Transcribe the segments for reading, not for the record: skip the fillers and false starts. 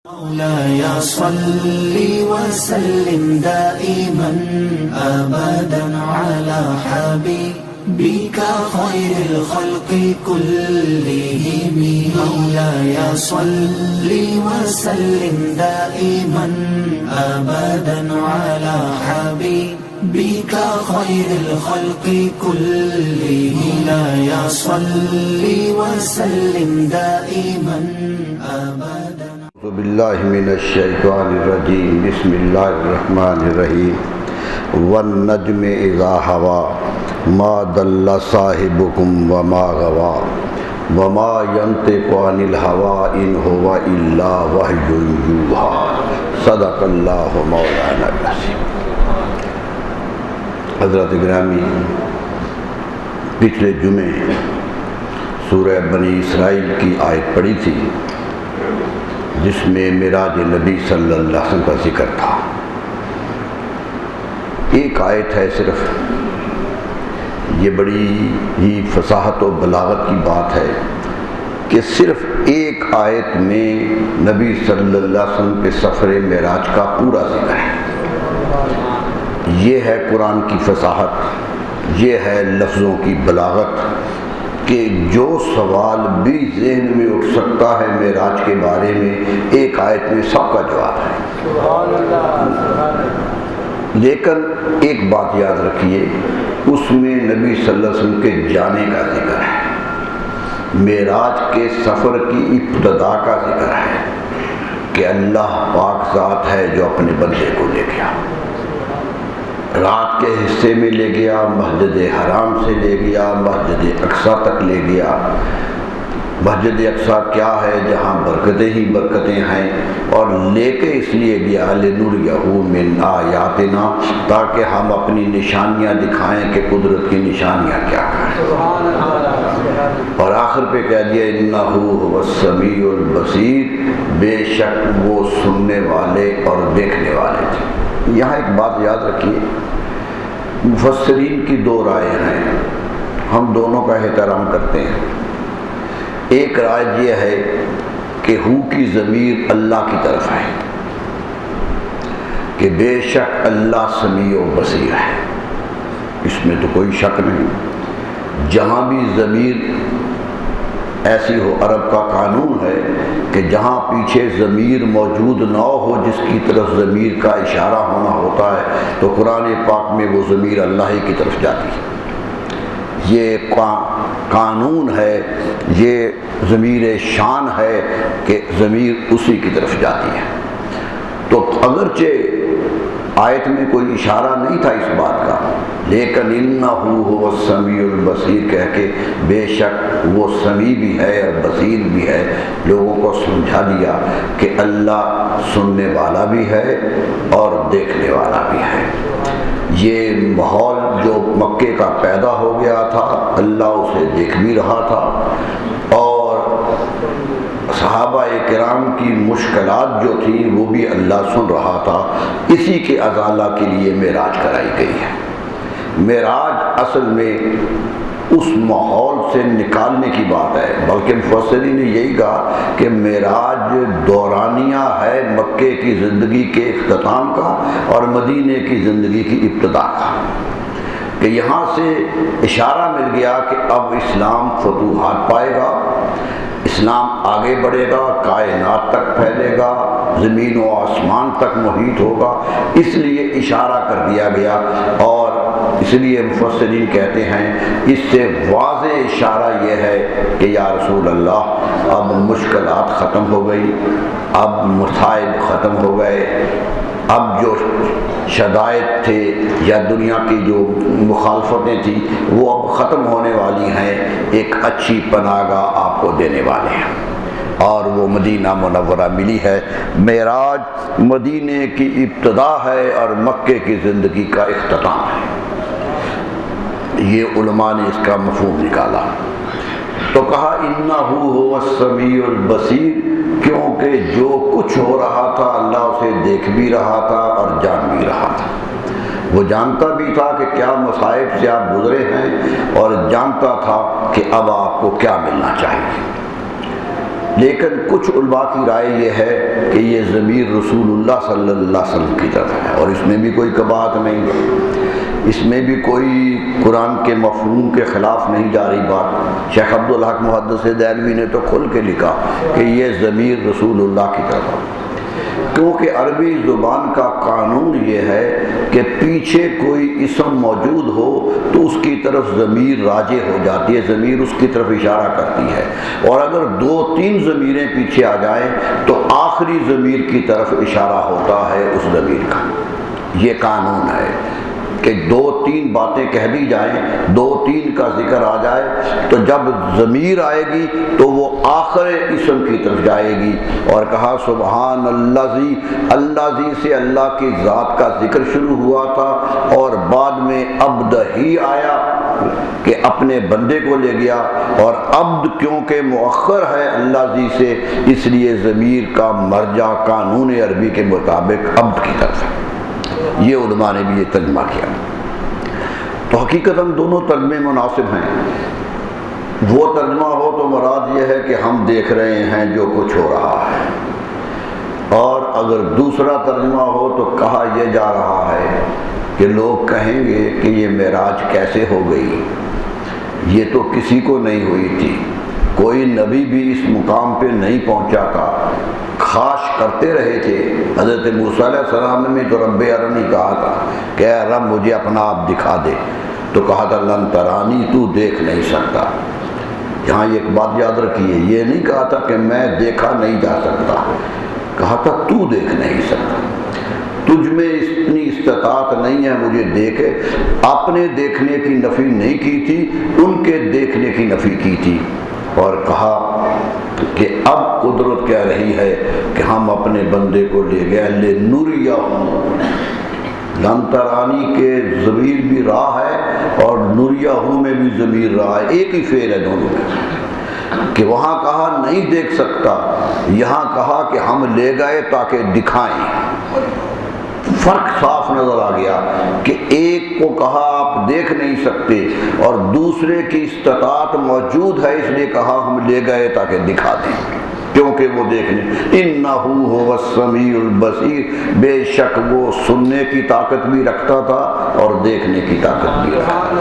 مولاي صل وسلم دائما أبدا على حبيبك خير الخلق كلهم. مولاي صل وسلم دائما أبدا على حبيبك خير الخلق كلهم. مولاي صل وسلم دائما أبدا. اعوذ باللہ من الشیطان الرجیم. بسم اللہ الرحمن الرحیم. والنجم اذا هوى ما ضل صاحبكم وما غوى وما ينطق عن الهوى ان هو الا وحی یوحی. صدق اللہ مولانا العظیم. حضرت گرامی، پچھلے جمعے سورہ بنی اسرائیل کی آیت پڑھی تھی جس میں معراج نبی صلی اللہ علیہ وسلم کا ذکر تھا. ایک آیت ہے صرف. یہ بڑی ہی فصاحت و بلاغت کی بات ہے کہ صرف ایک آیت میں نبی صلی اللہ علیہ وسلم کے سفر معراج کا پورا ذکر ہے. یہ ہے قرآن کی فصاحت، یہ ہے لفظوں کی بلاغت کہ جو سوال بھی ذہن میں اٹھ سکتا ہے معراج کے بارے میں ایک آیت میں سب کا جواب ہے. لیکن ایک بات یاد رکھیے، اس میں نبی صلی اللہ علیہ وسلم کے جانے کا ذکر ہے، معراج کے سفر کی ابتدا کا ذکر ہے کہ اللہ پاک ذات ہے جو اپنے بندے کو لے گیا، رات کے حصے میں لے گیا، مسجد حرام سے لے گیا، مسجد اقصیٰ تک لے گیا. مسجد اقصیٰ کیا ہے؟ جہاں برکتیں ہی برکتیں ہیں، اور لے کے اس لیے گیا لنریہ من آیاتنا، تاکہ ہم اپنی نشانیاں دکھائیں کہ قدرت کی نشانیاں کیا ہیں. اور آخر پہ کہہ دیا انہ هو السمیع البصیر، بے شک وہ سننے والے اور دیکھنے والے تھے. یہاں ایک بات یاد رکھیے، مفسرین کی دو رائے ہیں، ہم دونوں کا احترام کرتے ہیں. ایک رائے یہ ہے کہ ہو کی ضمیر اللہ کی طرف ہے کہ بے شک اللہ سمیع و بصیر ہے، اس میں تو کوئی شک نہیں. جہاں بھی ضمیر ایسی ہو، عرب کا قانون ہے کہ جہاں پیچھے ضمیر موجود نہ ہو جس کی طرف ضمیر کا اشارہ ہونا ہوتا ہے تو قرآن پاک میں وہ ضمیر اللہ ہی کی طرف جاتی ہے. یہ قانون ہے، یہ ضمیر شان ہے کہ ضمیر اسی کی طرف جاتی ہے. تو اگرچہ آیت میں کوئی اشارہ نہیں تھا اس بات کا، لیکن انہ هو السمیع البصیر کہہ کے بے شک وہ سمیع بھی ہے اور بصیر بھی ہے، لوگوں کو سمجھا دیا کہ اللہ سننے والا بھی ہے اور دیکھنے والا بھی ہے. یہ ماحول جو مکے کا پیدا ہو گیا تھا اللہ اسے دیکھ بھی رہا تھا، اور صحابہ کرام کی مشکلات جو تھیں وہ بھی اللہ سن رہا تھا. اسی کے ازالہ کے لیے معراج کرائی گئی ہے. معراج اصل میں اس ماحول سے نکالنے کی بات ہے، بلکہ مفسرین نے یہی کہا کہ معراج دورانیہ ہے مکے کی زندگی کے اختتام کا اور مدینے کی زندگی کی ابتدا کا، کہ یہاں سے اشارہ مل گیا کہ اب اسلام فتوحات پائے گا، اسلام آگے بڑھے گا، کائنات تک پھیلے گا، زمین و آسمان تک محیط ہوگا. اس لیے اشارہ کر دیا گیا، اور اس لیے مفسرین کہتے ہیں اس سے واضح اشارہ یہ ہے کہ یا رسول اللہ اب مشکلات ختم ہو گئی، اب مصائب ختم ہو گئے، اب جو شدائد تھے یا دنیا کی جو مخالفتیں تھیں وہ اب ختم ہونے والی ہیں، ایک اچھی پناہ گاہ آپ کو دینے والے ہیں، اور وہ مدینہ منورہ ملی ہے. معراج مدینے کی ابتدا ہے اور مکے کی زندگی کا اختتام ہے. یہ علماء نے اس کا مفہوم نکالا. تو کہا انہ هو السمیع البصیر، کیونکہ جو کچھ ہو رہا تھا اللہ اسے دیکھ بھی رہا تھا اور جان بھی رہا تھا. وہ جانتا بھی تھا کہ کیا مصائب سے آپ گزرے ہیں، اور جانتا تھا کہ اب آپ کو کیا ملنا چاہیے. لیکن کچھ علماء کی رائے یہ ہے کہ یہ ضمیر رسول اللہ صلی اللہ علیہ وسلم کی طرف ہے، اور اس میں بھی کوئی کباہت نہیں ہے، اس میں بھی کوئی قرآن کے مفہوم کے خلاف نہیں جا رہی بات۔ شیخ عبدالحق محدث دہلوی نے تو کھل کے لکھا کہ یہ ضمیر رسول اللہ کی طرف ہے، کیونکہ عربی زبان کا قانون یہ ہے کہ پیچھے کوئی اسم موجود ہو تو اس کی طرف ضمیر راجع ہو جاتی ہے، ضمیر اس کی طرف اشارہ کرتی ہے، اور اگر 2-3 ضمیریں پیچھے آ جائیں تو آخری ضمیر کی طرف اشارہ ہوتا ہے اس ضمیر کا۔ یہ قانون ہے کہ 2-3 باتیں کہہ دی جائیں، 2-3 کا ذکر آ جائے تو جب ضمیر آئے گی تو وہ آخر اسم کی طرف جائے گی، اور کہا سبحان الذی، الذی سے اللہ کی ذات کا ذکر شروع ہوا تھا، اور بعد میں عبد ہی آیا کہ اپنے بندے کو لے گیا، اور عبد کیونکہ مؤخر ہے الذی سے، اس لیے ضمیر کا مرجع قانون عربی کے مطابق عبد کی طرف ہے۔ یہ علماء نے بھی یہ ترجمہ کیا۔ تو حقیقتاً دونوں ترجمے مناسب ہیں۔ وہ ترجمہ ہو تو مراد یہ ہے کہ ہم دیکھ رہے ہیں جو کچھ ہو رہا ہے، اور اگر دوسرا ترجمہ ہو تو کہا یہ جا رہا ہے کہ لوگ کہیں گے کہ یہ معراج کیسے ہو گئی، یہ تو کسی کو نہیں ہوئی تھی، کوئی نبی بھی اس مقام پہ نہیں پہنچا تھا، خواہش کرتے رہے تھے۔ حضرت موسیٰ علیہ السلام نے تو رب ارنی کہا تھا کہ اے رب مجھے اپنا آپ دکھا دے، تو کہا تھا لن ترانی، تو دیکھ نہیں سکتا۔ یہاں ایک بات یاد رکھیے، یہ نہیں کہا تھا کہ میں دیکھا نہیں جا سکتا، کہا تھا تو دیکھ نہیں سکتا، تجھ میں اتنی استطاعت نہیں ہے مجھے دیکھے۔ اپنے دیکھنے کی نفی نہیں کی تھی، ان کے دیکھنے کی نفی کی تھی، اور کہا کہ اب قدرت کہہ رہی ہے کہ ہم اپنے بندے کو لے گئے لنُرِیَہُ۔ لن ترانی کے ضمیر بھی راہ ہے اور نُرِیَہُ میں بھی ضمیر راہ ہے، ایک ہی فعل ہے دونوں میں، کہ وہاں کہا نہیں دیکھ سکتا، یہاں کہا کہ ہم لے گئے تاکہ دکھائیں۔ فرق صاف نظر آ گیا کہ ایک کو کہا آپ دیکھ نہیں سکتے، اور دوسرے کی استطاعت موجود ہے، اس لیے کہا ہم لے گئے تاکہ دکھا دیں، کیونکہ وہ دیکھنے انہ هو السمیع البصیر، بے شک وہ سننے کی طاقت بھی رکھتا تھا اور دیکھنے کی طاقت بھی رکھتا تھا۔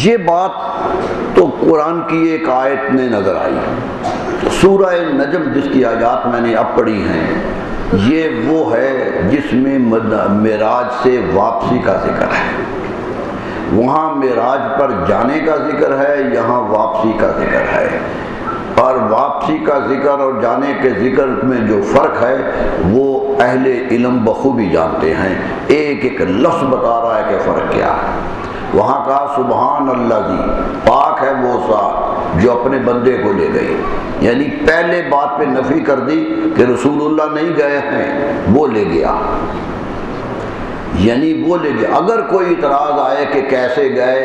یہ بات تو قرآن کی ایک آیت میں نظر آئی، سورہ نجم جس کی آیات میں نے اب پڑھی ہیں، یہ وہ ہے جس میں معراج سے واپسی کا ذکر ہے۔ وہاں معراج پر جانے کا ذکر ہے، یہاں واپسی کا ذکر ہے، اور واپسی کا ذکر اور جانے کے ذکر میں جو فرق ہے وہ اہل علم بخوبی جانتے ہیں۔ ایک ایک لفظ بتا رہا ہے کہ فرق کیا ہے۔ وہاں کہا سبحان الذی، پاک ہے وہ ذات جو اپنے بندے کو لے گئی، یعنی پہلے بات پہ نفی کر دی کہ رسول اللہ نہیں گئے ہیں، وہ لے گیا، یعنی وہ لے گیا۔ اگر کوئی اعتراض آئے کہ کیسے گئے،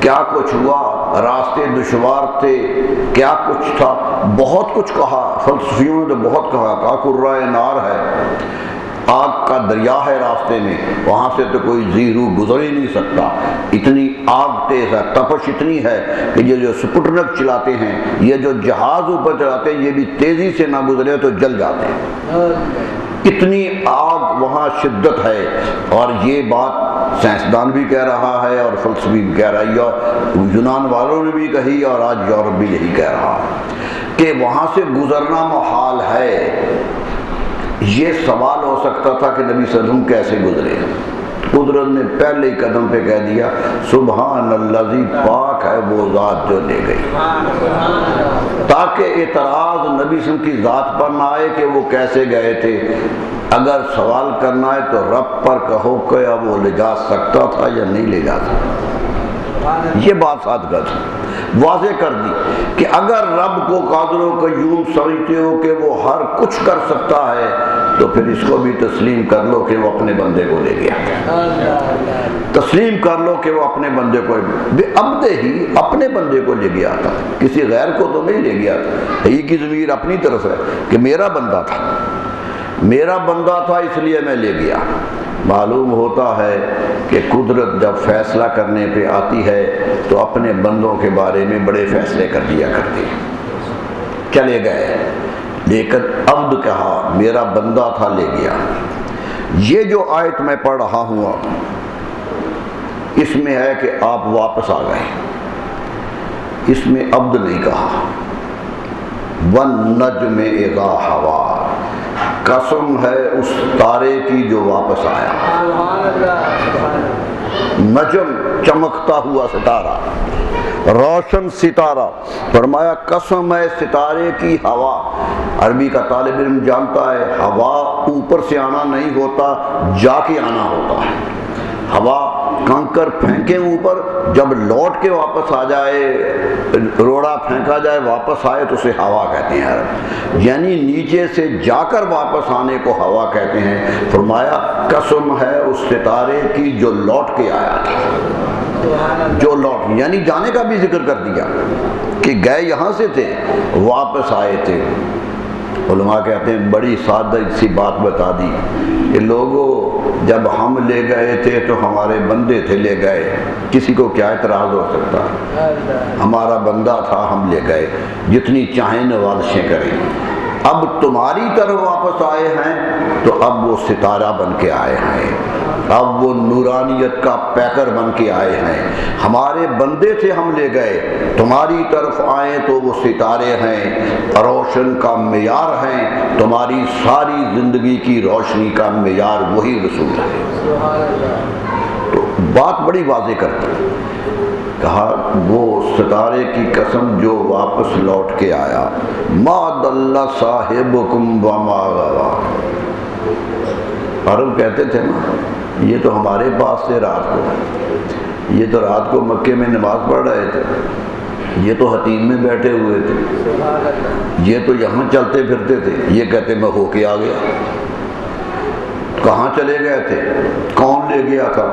کیا کچھ ہوا، راستے دشوار تھے، کیا کچھ تھا، بہت کچھ کہا، فلسفیوں نے تو بہت کہا قرۂ نار ہے، آگ کا دریا ہے راستے میں، وہاں سے تو کوئی زیرو گزر ہی نہیں سکتا، اتنی آگ تیز ہے، تپش اتنی ہے کہ یہ جو سپوٹنک چلاتے ہیں، یہ جو جہاز اوپر چلاتے ہیں، یہ بھی تیزی سے نہ گزرے تو جل جاتے ہیں، اتنی آگ وہاں شدت ہے۔ اور یہ بات سائنسدان بھی کہہ رہا ہے اور فلسفی بھی کہہ رہا ہے، اور یونان والوں نے بھی کہی، اور آج یورپ بھی یہی کہہ رہا ہے کہ وہاں سے گزرنا محال ہے۔ یہ سوال ہو سکتا تھا کہ نبی صلی اللہ علیہ وسلم کیسے گزرے، قدرت نے پہلے ہی قدم پہ کہہ دیا سبحان الذی، پاک ہے وہ ذات جو لے گئی، تاکہ اعتراض نبی صلی اللہ علیہ وسلم کی ذات پر نہ آئے کہ وہ کیسے گئے تھے۔ اگر سوال کرنا ہے تو رب پر کہو کہ اب وہ لے جا سکتا تھا یا نہیں لے جا سکتا۔ یہ بات صادقت واضح کر دی کہ اگر رب کو قادر و قیوم سمجھتے ہو کہ وہ ہر کچھ کر سکتا ہے، تو پھر اس کو بھی تسلیم کر لو کہ وہ اپنے بندے کو لے گیا، تسلیم کر لو کہ وہ اپنے بندے کو بے عبد ہی اپنے بندے کو لے گیا تھا، کسی غیر کو تو نہیں لے گیا تھا۔ یہ کی ضمیر اپنی طرف ہے کہ میرا بندہ تھا، میرا بندہ تھا اس لیے میں لے گیا۔ معلوم ہوتا ہے کہ قدرت جب فیصلہ کرنے پہ آتی ہے تو اپنے بندوں کے بارے میں بڑے فیصلے کر دیا کرتی ہے۔ چلے گئے، لیکن عبد کہا میرا بندہ تھا لے گیا۔ یہ جو آیت میں پڑھ رہا ہوں اس میں ہے کہ آپ واپس آ گئے، اس میں عبد نہیں کہا۔ وَالنَّجْمِ إِذَا هَوَىٰ، قسم ہے اس تارے کی جو واپس آیا۔ نجم چمکتا ہوا ستارہ، روشن ستارہ، فرمایا قسم ہے ستارے کی ہوا۔ عربی کا طالب علم جانتا ہے ہوا اوپر سے آنا نہیں ہوتا، جا کے آنا ہوتا ہے۔ ہوا کنکر پھینکے اوپر، جب لوٹ کے واپس آ جائے، روڑا پھینکا جائے واپس آئے تو اسے ہوا کہتے ہیں عرب، یعنی نیچے سے جا کر واپس آنے کو ہوا کہتے ہیں۔ فرمایا قسم ہے اس ستارے کی جو لوٹ کے آیا تھا، جو لوٹ، یعنی جانے کا بھی ذکر کر دیا کہ گئے یہاں سے تھے واپس آئے تھے۔ علماء کہتے ہیں بڑی سادہ سی بات بتا دی کہ لوگوں جب ہم لے گئے تھے تو ہمارے بندے تھے لے گئے، کسی کو کیا اعتراض ہو سکتا؟ ہمارا بندہ تھا ہم لے گئے، جتنی چاہیں نوازشیں کریں۔ اب تمہاری طرف واپس آئے ہیں تو اب وہ ستارہ بن کے آئے ہیں، اب وہ نورانیت کا پیکر بن کے آئے ہیں۔ ہمارے بندے تھے ہم لے گئے، تمہاری طرف آئے تو وہ ستارے ہیں، روشن کا معیار ہیں، تمہاری ساری زندگی کی روشنی کا معیار وہی رسول ہے۔ تو بات بڑی واضح کرتا ہے، کہا وہ ستارے کی قسم جو واپس لوٹ کے آیا، ما ضل صاحبکم وما غویٰ۔ عرب کہتے تھے نا یہ تو ہمارے پاس سے رات کو، یہ تو رات کو مکے میں نماز پڑھ رہے تھے، یہ تو حتیم میں بیٹھے ہوئے تھے، یہ تو یہاں چلتے پھرتے تھے، یہ کہتے میں ہو کے آ گیا۔ کہاں چلے گئے تھے؟ کون لے گیا تھا؟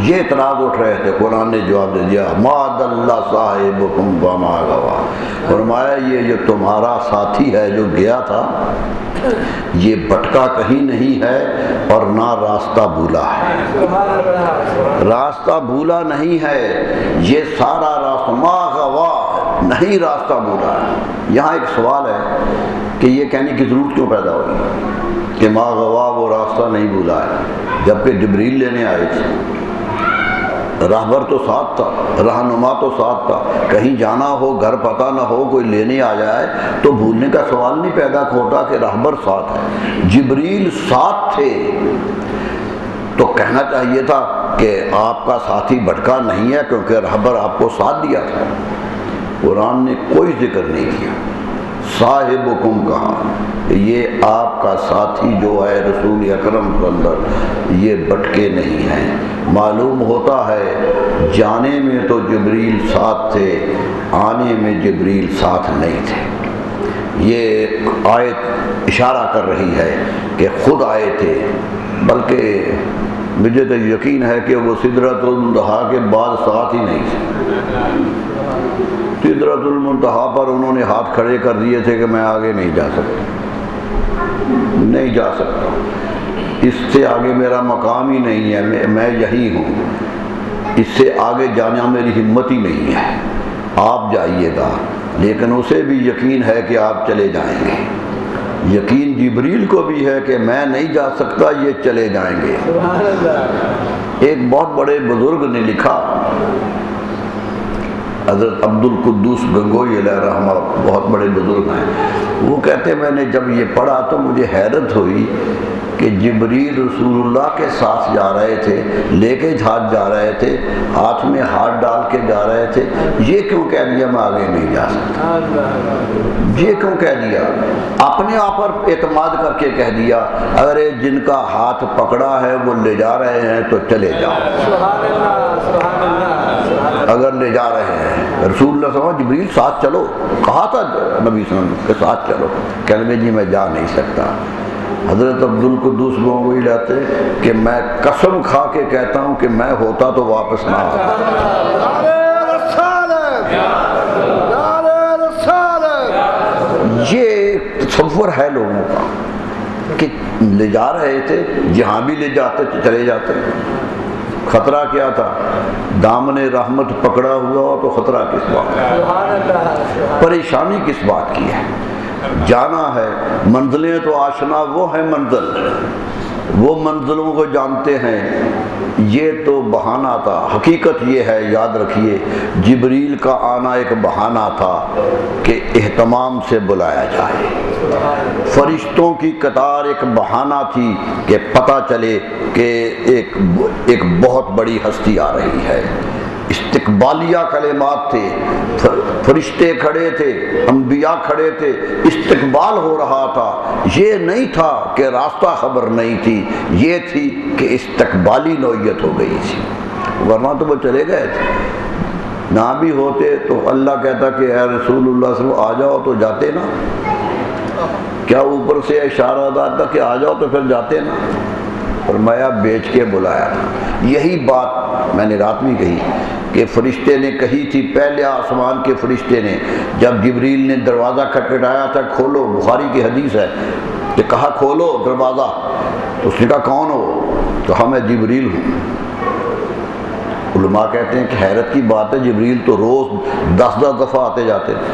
یہ اعتراض اٹھ رہے تھے۔ قرآن نے جواب دے دیا ما ضل صاحبکم وما غویٰ، فرمایا یہ جو تمہارا ساتھی ہے جو گیا تھا یہ بھٹکا کہیں نہیں ہے اور نہ راستہ بھولا ہے، راستہ بھولا نہیں ہے، یہ سارا راستہ ما غویٰ نہیں راستہ بھولا ہے۔ یہاں ایک سوال ہے کہ یہ کہنے کی ضرورت کیوں پیدا ہوئی کہ ما غویٰ وہ راستہ نہیں بھولا ہے، جبکہ جبریل لینے آئے تھے، راہبر تو ساتھ تھا، رہنما تو ساتھ تھا، کہیں جانا ہو گھر پتہ نہ ہو کوئی لینے آ جائے تو بھولنے کا سوال نہیں پیدا ہوتا کہ راہبر ساتھ ہے، جبریل ساتھ تھے تو کہنا چاہیے تھا کہ آپ کا ساتھی بھٹکا نہیں ہے کیونکہ راہبر آپ کو ساتھ دیا تھا۔ قرآن نے کوئی ذکر نہیں کیا، صاحبکم کہا، یہ آپ کا ساتھی جو ہے رسول اکرم صلی اللہ علیہ وسلم یہ بٹکے نہیں ہیں۔ معلوم ہوتا ہے جانے میں تو جبریل ساتھ تھے، آنے میں جبریل ساتھ نہیں تھے۔ یہ آیت اشارہ کر رہی ہے کہ خود آئے تھے، بلکہ مجھے تو یقین ہے کہ وہ سدرۃ المنتہا کے بعد ساتھ ہی نہیں تھے۔ سدرۃ المنتہا پر انہوں نے ہاتھ کھڑے کر دیے تھے کہ میں آگے نہیں جا سکتا، نہیں جا سکتا، اس سے آگے میرا مقام ہی نہیں ہے، میں یہی ہوں، اس سے آگے جانا میری ہمت ہی نہیں ہے، آپ جائیے گا۔ لیکن اسے بھی یقین ہے کہ آپ چلے جائیں گے، یقین جبریل کو بھی ہے کہ میں نہیں جا سکتا، یہ چلے جائیں گے۔ ایک بہت بڑے بزرگ نے لکھا، حضرت عبد القدوس گنگوئی علیہ رحمہ، بہت بڑے بزرگ ہیں، وہ کہتے میں نے جب یہ پڑھا تو مجھے حیرت ہوئی کہ جبریل رسول اللہ کے ساتھ جا رہے تھے، لے کے ہاتھ جا رہے تھے، ہاتھ میں ہاتھ ڈال کے جا رہے تھے، یہ کیوں کہہ دیا میں آگے نہیں جا سکتا؟ یہ کیوں کہہ دیا؟ اپنے آپ پر اعتماد کر کے کہہ دیا ارے جن کا ہاتھ پکڑا ہے وہ لے جا رہے ہیں تو چلے جاؤ، اگر لے جا رہے ہیں۔ رسول اللہ صلی اللہ علیہ وسلم جبریل ساتھ چلو، کہا تھا نبی صلی اللہ علیہ وسلم کے ساتھ چلو، کہنے میں جی میں جا نہیں سکتا۔ حضرت عبد القدوس گنگوئی لاتے کہ میں قسم کھا کے کہتا ہوں کہ میں ہوتا تو واپس نہ آتا۔ یہ تصور ہے لوگوں کا کہ لے جا رہے تھے، جہاں بھی لے جاتے تو چلے جاتے، خطرہ کیا تھا؟ دامن رحمت پکڑا ہوا ہو تو خطرہ کس بات کا؟ پریشانی کس بات کی ہے؟ جانا ہے، منزلیں تو آشنا وہ ہیں منزل، وہ منزلوں کو جانتے ہیں، یہ تو بہانہ تھا۔ حقیقت یہ ہے، یاد رکھیے، جبریل کا آنا ایک بہانہ تھا کہ اہتمام سے بلایا جائے، فرشتوں کی قطار ایک بہانہ تھی کہ پتہ چلے کہ ایک بہت بڑی ہستی آ رہی ہے۔ استقبالیہ کلمات تھے، فرشتے کھڑے تھے، انبیاء کھڑے تھے، استقبال ہو رہا تھا۔ یہ نہیں تھا کہ راستہ خبر نہیں تھی، یہ تھی کہ استقبالی نوعیت ہو گئی تھی، ورنہ تو وہ چلے گئے تھے۔ نہ بھی ہوتے تو اللہ کہتا کہ اے رسول اللہ صلی اللہ علیہ وسلم آ جاؤ، تو جاتے نا؟ کیا اوپر سے اشارہ آتا کہ آ جاؤ تو پھر جاتے نا؟ فرمایا بیچ کے بلایا تھا۔ یہی بات میں نے رات میں کہی کہ فرشتے نے کہی تھی، پہلے آسمان کے فرشتے نے جب جبریل نے دروازہ کھٹکھٹایا تھا، کھولو، بخاری کی حدیث ہے کہ کہا کھولو دروازہ، تو اس نے کہا کون ہو؟ کہا میں جبریل ہوں۔ علماء کہتے ہیں کہ حیرت کی بات ہے، جبریل تو روز 10 دفعہ آتے جاتے تھے،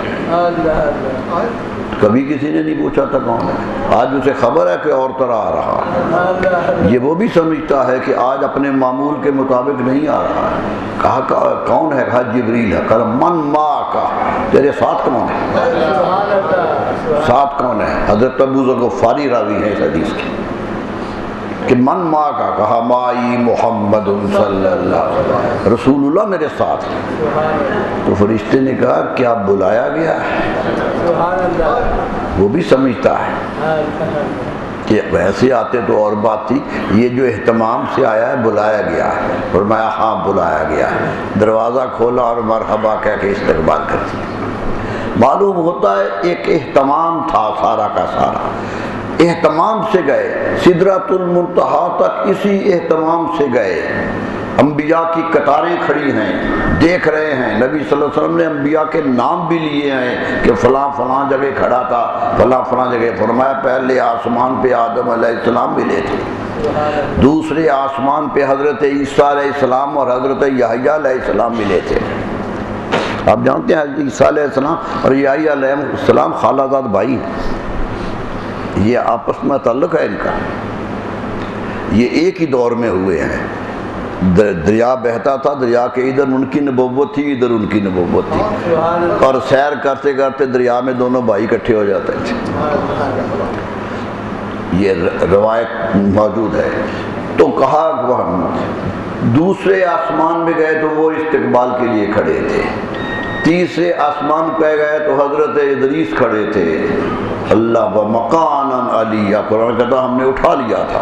کبھی کسی نے نہیں پوچھا تھا کون ہے۔ آج اسے خبر ہے کہ اور طرح آ رہا، یہ وہ بھی سمجھتا ہے کہ آج اپنے معمول کے مطابق نہیں آ رہا ہے۔ کہا کون ہے؟ کہا جبریل ہے۔ کہا من ما کا، تیرے ساتھ کون ہے؟ ساتھ کون ہے؟ حضرت ابو ذر غفاری راوی ہے اس حدیث کے کہ من ما کا، کہا مائی محمد صلی اللہ علیہ وسلم، رسول اللہ میرے ساتھ۔ تو فرشتے نے کہا کیا بلایا گیا ہے؟ وہ بھی سمجھتا ہے کہ ویسے آتے تو اور بات تھی، یہ جو اہتمام سے آیا ہے بلایا گیا ہے۔ فرمایا ہاں بلایا گیا ہے۔ دروازہ کھولا اور مرحبا کہہ کے استقبال کر دیا۔ معلوم ہوتا ہے ایک اہتمام تھا سارا کا سارا، اہتمام سے گئے، سدرۃ المنتہا تک اسی اہتمام سے گئے۔ انبیاء کی قطاریں کھڑی ہیں، دیکھ رہے ہیں، نبی صلی اللہ علیہ وسلم نے انبیاء کے نام بھی لیے ہیں کہ فلاں فلاں جگہ کھڑا تھا، فلاں فلاں جگہ۔ فرمایا پہلے آسمان پہ آدم علیہ السلام ملے تھے، دوسرے آسمان پہ حضرت عیسیٰ علیہ السلام اور حضرت یحییٰ علیہ السلام ملے تھے۔ آپ جانتے ہیں حضرت عیسیٰ علیہ السلام اور یحییٰ علیہ السلام خالہ زاد بھائی ہیں، یہ آپس میں تعلق ہے ان کا، یہ ایک ہی دور میں ہوئے ہیں۔ دریا بہتا تھا، دریا کے ادھر ان کی نبوت تھی، ادھر ان کی نبوت تھی، اور سیر کرتے کرتے دریا میں دونوں بھائی اکٹھے ہو جاتے تھے۔ یہ روایت موجود ہے۔ تو کہا دوسرے آسمان میں گئے تو وہ استقبال کے لیے کھڑے تھے، تیسرے آسمان پہ گئے تو حضرت ادریس کھڑے تھے۔ اللہ و مکانا علیہ، قرآن کہتا ہم نے اٹھا لیا تھا،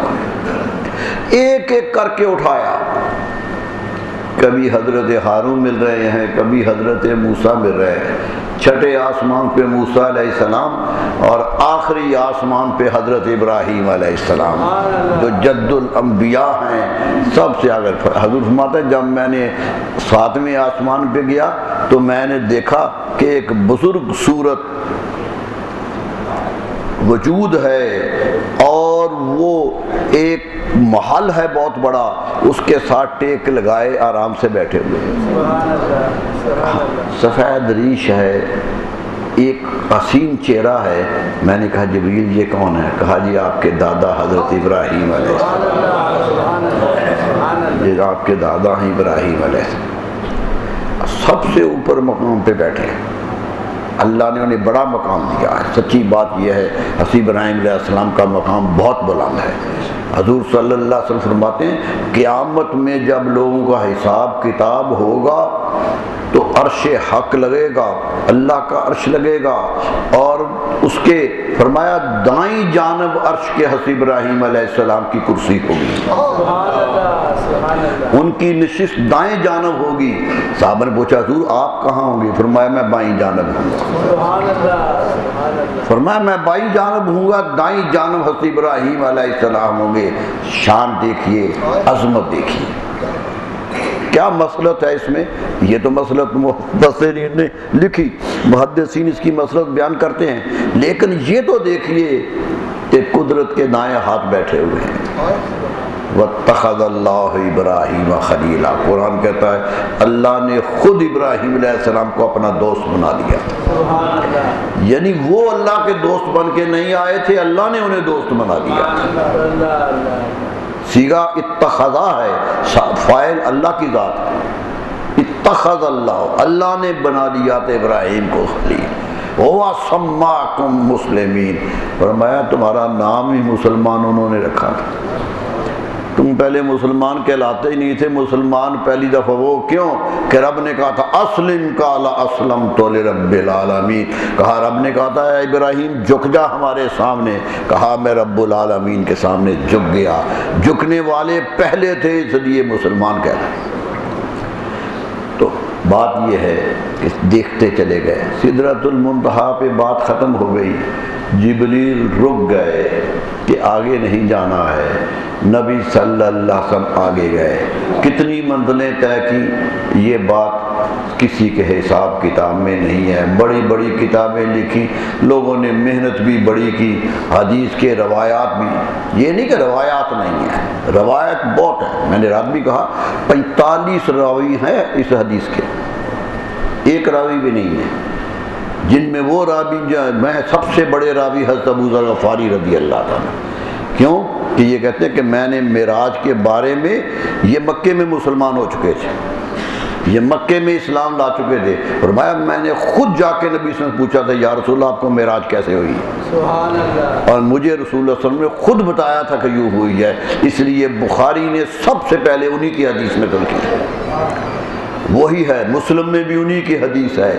ایک ایک کر کے اٹھایا۔ کبھی حضرت ہارون مل رہے ہیں، کبھی حضرت موسیٰ مل رہے ہیں۔ چھٹے آسمان پہ موسیٰ علیہ السلام اور آخری آسمان پہ حضرت ابراہیم علیہ السلام جو جد الانبیاء ہیں، سب سے اگر حضور فرماتا ہے جب میں نے 7ویں آسمان پہ گیا تو میں نے دیکھا کہ ایک بزرگ صورت وجود ہے اور وہ ایک محل ہے بہت بڑا، اس کے ساتھ ٹیک لگائے آرام سے بیٹھے ہوئے، سفید ریش ہے، ایک حسین چہرہ ہے۔ میں نے کہا جبریل یہ کون ہے؟ کہا جی آپ کے دادا حضرت ابراہیم علیہ السلام، یہ آپ کے دادا ہیں ابراہیم علیہ السلام، سب سے اوپر مقام پہ بیٹھے ہیں۔ اللہ نے انہیں بڑا مقام دیا ہے۔ سچی بات یہ ہے حضرت ابراہیم علیہ السلام کا مقام بہت بلند ہے۔ حضور صلی اللہ علیہ وسلم فرماتے ہیں قیامت میں جب لوگوں کا حساب کتاب ہوگا تو عرش حق لگے گا، اللہ کا عرش لگے گا، اور اس کے فرمایا دائیں جانب عرش کے حضرت ابراہیم علیہ السلام کی کرسی ہوگی، ان کی نشست دائیں جانب ہوگی۔ صحابہ نے پوچھا حضور آپ کہاں ہوں گے؟ فرمایا میں بائیں جانب ہوں گا۔ فرمایا میں بائیں جانب ہوں گا، دائیں جانب حضرت ابراہیم علیہ السلام ہوں گے۔ شان دیکھیے، عظمت دیکھیے، کیا مسلط ہے اس میں؟ یہ تو مسلط مفسرین نے لکھی، محدثین اس کی مسلط بیان کرتے ہیں، لیکن یہ تو دیکھیے کہ قدرت کے دائیں ہاتھ بیٹھے ہوئے ہیں، وَاتَّخَذَ اللَّهُ إِبْرَاهِيمَ خَلِيلًا، قرآن کہتا ہے اللہ نے خود ابراہیم علیہ السلام کو اپنا دوست بنا لیا۔ یعنی وہ اللہ کے دوست بن کے نہیں آئے تھے، اللہ نے انہیں دوست بنا دیا۔ صیغہ اتخذا ہے، فاعل اللہ کی ذات ہے۔ اتخذ اللہ، اللہ نے بنا لیا تھا ابراہیم کو خلیل۔ وَسَمَّاكُمْ مُسْلِمِينَ، فرمایا تمہارا نام ہی مسلمان انہوں نے رکھا تھا، تم پہلے مسلمان کہلاتے ہی نہیں تھے۔ مسلمان پہلی دفعہ وہ کیوں کہ رب نے کہا تھا اسلم قال اسلمت لرب العالمین، کہا رب نے کہا تھا اے ابراہیم جھک جا ہمارے سامنے، کہا میں رب العالمین کے سامنے جھک گیا۔ جھکنے والے پہلے تھے اس لیے مسلمان کہتے۔ تو بات یہ ہے کہ دیکھتے چلے گئے، سدرۃ المنتہا پہ بات ختم ہو گئی، جبریل رک گئے کہ آگے نہیں جانا ہے، نبی صلی اللہ علیہ وسلم آگے گئے، کتنی منزلیں طے کی یہ بات کسی کے حساب کتاب میں نہیں ہے۔ بڑی بڑی کتابیں لکھی، لوگوں نے محنت بھی بڑی کی، حدیث کے روایات بھی، یہ نہیں کہ روایات نہیں ہیں، روایت بہت ہے۔ میں نے رات بھی کہا 45 راوی ہیں اس حدیث کے، ایک راوی بھی نہیں ہے، جن میں وہ راوی میں سب سے بڑے راوی حضرت ابو ذر غفاری رضی اللہ تعالیٰ۔ کیوں کہ یہ کہتے ہیں کہ میں نے معراج کے بارے میں، یہ مکے میں مسلمان ہو چکے تھے، یہ مکے میں اسلام لا چکے تھے، فرمایا میں نے خود جا کے نبی سے پوچھا تھا یا رسول اللہ آپ کو معراج کیسے ہوئی، سبحان اللہ، اور مجھے رسول اللہ صلی اللہ علیہ وسلم نے خود بتایا تھا کہ یوں ہوئی ہے۔ اس لیے بخاری نے سب سے پہلے انہی کی حدیث نقل کی، وہی ہے، مسلم میں بھی انہی کی حدیث ہے،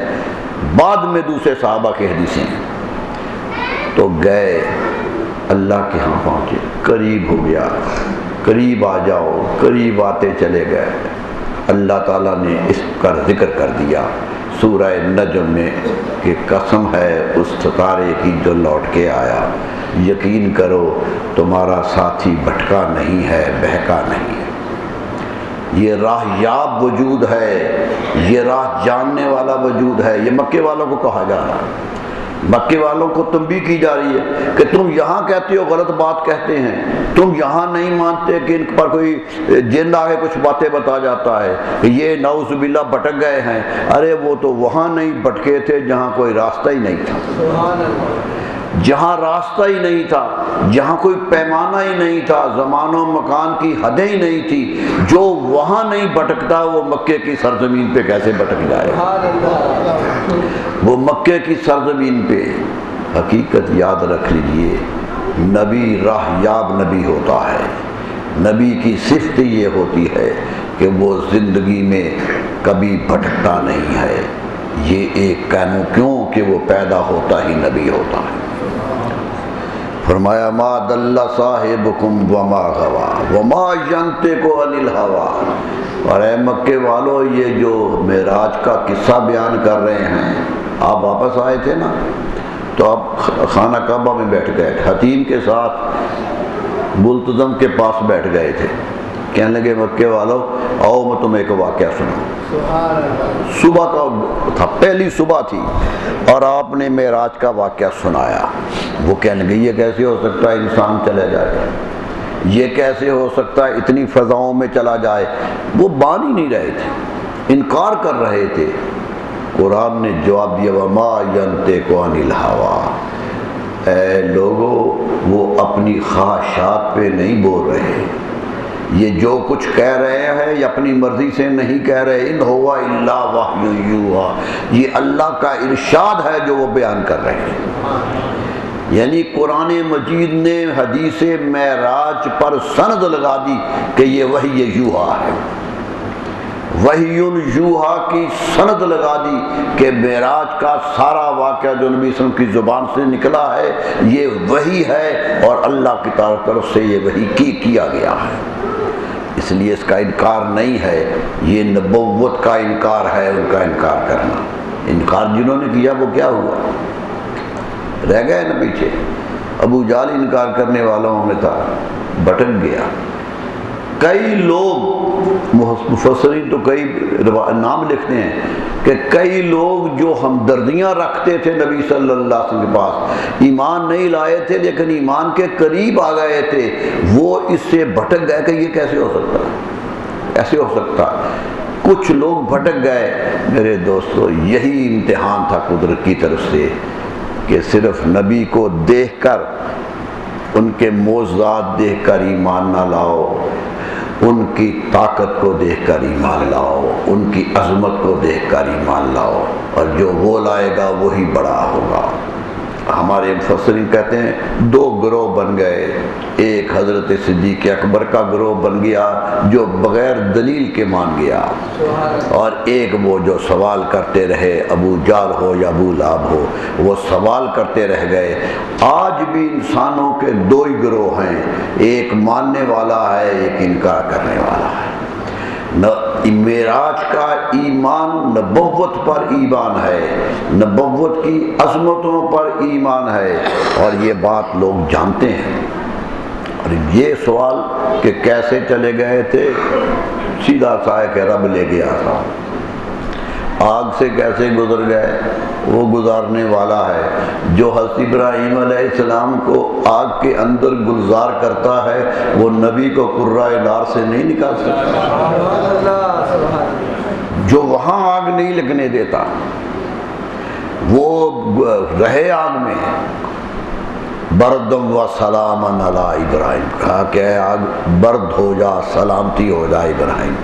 بعد میں دوسرے صحابہ کی حدیثیں۔ تو گئے اللہ کے ہاں پہنچے، قریب ہو گیا، قریب آ جاؤ، قریب آتے چلے گئے۔ اللہ تعالیٰ نے اس کا ذکر کر دیا سورہ نجم میں کہ قسم ہے اس ستارے کی جو لوٹ کے آیا، یقین کرو تمہارا ساتھی بھٹکا نہیں ہے، بہکا نہیں ہے، یہ راہ یاب وجود ہے، یہ راہ جاننے والا وجود ہے۔ یہ مکے والوں کو کہا جا رہا ہے، مکے والوں کو تنبیہ کی جا رہی ہے کہ تم یہاں کہتے ہو غلط بات کہتے ہیں، تم یہاں نہیں مانتے کہ ان پر کوئی جن آگے کچھ باتیں بتا جاتا ہے کہ یہ نعوذ باللہ بھٹک گئے ہیں، ارے وہ تو وہاں نہیں بھٹکے تھے جہاں کوئی راستہ ہی نہیں تھا، جہاں راستہ ہی نہیں تھا، جہاں کوئی پیمانہ ہی نہیں تھا، زمان و مکان کی حدیں ہی نہیں تھی، جو وہاں نہیں بھٹکتا وہ مکے کی سرزمین پہ کیسے بھٹک جائے؟ وہ مکے کی سرزمین پہ حقیقت یاد رکھ لیجئے، نبی راہ یاب نبی ہوتا ہے، نبی کی صفت یہ ہوتی ہے کہ وہ زندگی میں کبھی بھٹکتا نہیں ہے، یہ ایک کہنوں کیوں کہ وہ پیدا ہوتا ہی نبی ہوتا ہے۔ فرمایا ما دل صاحبکم وما غوا وما ینطق عن الہوی، اور اے مکے والو یہ جو معراج کا قصہ بیان کر رہے ہیں، آپ واپس آئے تھے نا تو آپ خانہ کعبہ میں بیٹھ گئے، حتیم کے ساتھ ملتزم کے پاس بیٹھ گئے تھے، کہنے لگے مکے والو آؤ میں تمہیں ایک واقعہ سناؤں۔ صبح کا تھا، پہلی صبح تھی اور آپ نے معراج کا واقعہ سنایا۔ وہ کہنے لگے یہ کیسے ہو سکتا ہے انسان چلے جائے، یہ کیسے ہو سکتا ہے اتنی فضاؤں میں چلا جائے، وہ مان ہی نہیں رہے تھے، انکار کر رہے تھے۔ قرآن نے جواب دیا وما ینطق عن الہوی، اے لوگو وہ اپنی خواہشات پہ نہیں بول رہے، یہ جو کچھ کہہ رہے ہیں یہ اپنی مرضی سے نہیں کہہ رہے، ان ہوا الا وحی یوحی، یہ اللہ کا ارشاد ہے جو وہ بیان کر رہے ہیں۔ یعنی قرآن مجید نے حدیث معراج پر سند لگا دی کہ یہ وحی یوحی ہے، وحی یوحی کی سند لگا دی کہ معراج کا سارا واقعہ جو نبی صلی اللہ علیہ وسلم کی زبان سے نکلا ہے یہ وحی ہے اور اللہ کی طرف سے یہ وحی کیا گیا ہے، اس لیے اس کا انکار نہیں ہے، یہ نبوت کا انکار ہے، ان کا انکار کرنا۔ انکار جنہوں نے کیا وہ کیا ہوا، رہ گئے نا پیچھے۔ ابو جہل انکار کرنے والوں میں تھا، بھٹک گیا، کئی لوگ مفسرین تو کئی نام لکھتے ہیں کہ کئی لوگ جو ہمدردیاں رکھتے تھے نبی صلی اللہ علیہ وسلم کے پاس، ایمان نہیں لائے تھے لیکن ایمان کے قریب آ گئے تھے، وہ اس سے بھٹک گئے کہ یہ کیسے ہو سکتا ہے، ایسے ہو سکتا ہے۔ کچھ لوگ بھٹک گئے۔ میرے دوستو، یہی امتحان تھا قدرت کی طرف سے کہ صرف نبی کو دیکھ کر، ان کے معجزات دیکھ کر ایمان نہ لاؤ، ان کی طاقت کو دیکھ کر ایمان لاؤ، ان کی عظمت کو دیکھ کر ایمان لاؤ، اور جو وہ لائے گا وہی بڑا ہوگا۔ ہمارے مفسرین کہتے ہیں دو گروہ بن گئے، ایک حضرت صدیق اکبر کا گروہ بن گیا جو بغیر دلیل کے مان گیا، اور ایک وہ جو سوال کرتے رہے، ابو جہل ہو یا ابو لہب ہو، وہ سوال کرتے رہ گئے۔ آج بھی انسانوں کے دو ہی گروہ ہیں، ایک ماننے والا ہے، ایک انکار کرنے والا ہے۔ معراج کا ایمان نبوت پر ایمان ہے، نبوت کی عظمتوں پر ایمان ہے، اور یہ بات لوگ جانتے ہیں۔ اور یہ سوال کہ کیسے چلے گئے تھے، سیدھا سا ہے کہ رب لے گیا تھا۔ آگ سے کیسے گزر گئے، وہ گزارنے والا ہے۔ جو حضرت ابراہیم علیہ السلام کو آگ کے اندر گلزار کرتا ہے، وہ نبی کو قرۂ نار سے نہیں نکال سکتا۔ جو وہاں آگ نہیں لگنے دیتا، وہ رہے آگ میں۔ بردم و سلام علی ابراہیم، کہا کہ اے آگ برد ہو جا، سلامتی ہو جا ابراہیم۔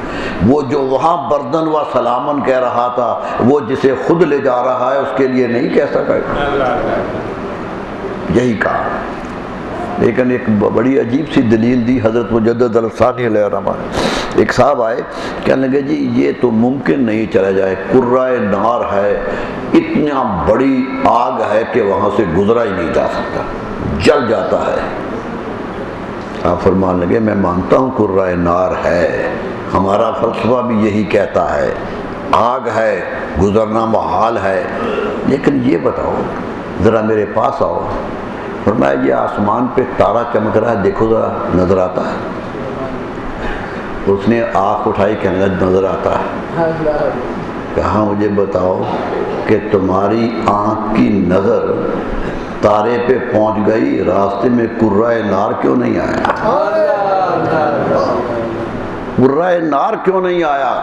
وہ جو وہاں بردن و سلامن کہہ رہا تھا، وہ جسے خود لے جا رہا ہے اس کے لیے نہیں کہہ سکا، یہی کہا۔ لیکن ایک بڑی عجیب سی دلیل دی حضرت مجدد الثانی علیہ الرحمہ۔ ایک صاحب آئے، کہنے لگے جی یہ تو ممکن نہیں چلا جائے، قرۂ نار ہے، اتنا بڑی آگ ہے کہ وہاں سے گزرا ہی نہیں جا سکتا، جل جاتا ہے۔ آپ فرمان لگے میں مانتا ہوں قرۂ نار ہے، ہمارا فلسفہ بھی یہی کہتا ہے، آگ ہے، گزرنا محال ہے، لیکن یہ بتاؤ ذرا میرے پاس آؤ۔ فرمایا یہ آسمان پہ تارا چمک رہا ہے، دیکھو ذرا، نظر آتا ہے؟ اس نے آنکھ اٹھائی، کہنے لگا نظر آتا ہے۔ کہا مجھے بتاؤ کہ تمہاری آنکھ کی نظر تارے پہ پہنچ گئی، راستے میں قرۂ نار کیوں نہیں آیا؟ قرۂ نار کیوں نہیں آیا؟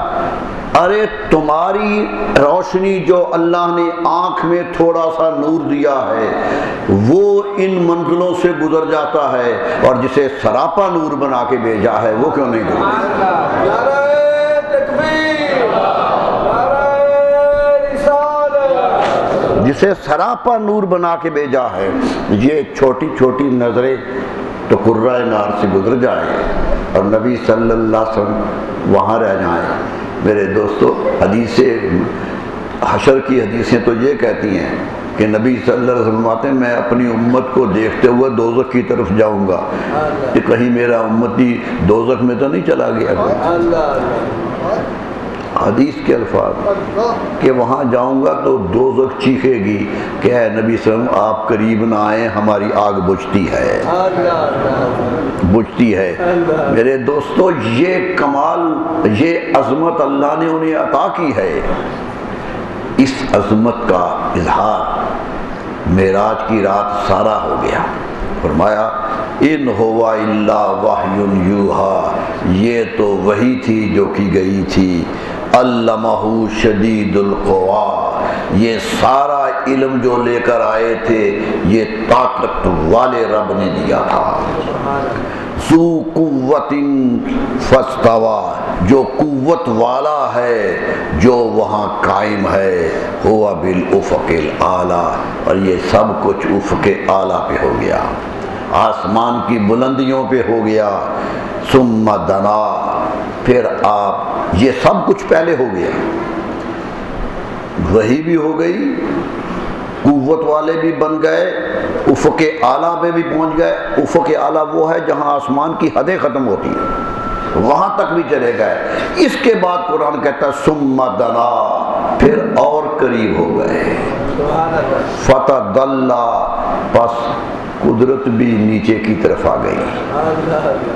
ارے تمہاری روشنی جو اللہ نے آنکھ میں تھوڑا سا نور دیا ہے، وہ ان منزلوں سے گزر جاتا ہے، اور جسے سراپا نور بنا کے بھیجا ہے وہ کیوں نہیں گزرتا؟ جسے سراپا نور بنا کے بھیجا ہے، یہ چھوٹی چھوٹی نظریں تو قرۂ نار سے گزر جائیں اور نبی صلی اللہ علیہ وسلم وہاں رہ جائیں۔ میرے دوستو، حدیثیں حشر کی حدیثیں تو یہ کہتی ہیں کہ نبی صلی اللہ علیہ وسلم آتے ہیں میں اپنی امت کو دیکھتے ہوئے دوزخ کی طرف جاؤں گا، کہ کہیں میرا امتی دوزخ میں تو نہیں چلا گیا۔ حدیث کے الفاظ کہ وہاں جاؤں گا تو دوزخ چیخے گی کہ اے نبی صلی اللہ علیہ وسلم آپ قریب نہ آئیں، ہماری آگ بجھتی ہے، بجھتی ہے۔ میرے دوستو، یہ کمال، یہ عظمت اللہ نے انہیں عطا کی ہے۔ اس عظمت کا اظہار معراج کی رات سارا ہو گیا۔ فرمایا ان ہوا الا وحی یوحی، یہ تو وحی تھی جو کی گئی تھی۔ علمہ شدید القوی، یہ سارا علم جو لے کر آئے تھے یہ طاقت والے رب نے دیا تھا۔ ذو قوت فاستوی، جو قوت والا ہے جو وہاں قائم ہے، ہوا بالافق الاعلی، اور یہ سب کچھ افق اعلیٰ پہ ہو گیا، آسمان کی بلندیوں پہ ہو گیا۔ ثم دنا، پھر آپ، یہ سب کچھ پہلے ہو گیا، وہی بھی ہو گئی، قوت والے بھی بن گئے، افق اعلیٰ پہ بھی پہنچ گئے۔ افق اعلیٰ وہ ہے جہاں آسمان کی حدیں ختم ہوتی ہیں، وہاں تک بھی چلے گئے۔ اس کے بعد قرآن کہتا ہے ثم دنا، پھر اور قریب ہو گئے۔ فتدلی، پس قدرت بھی نیچے کی طرف آ گئی.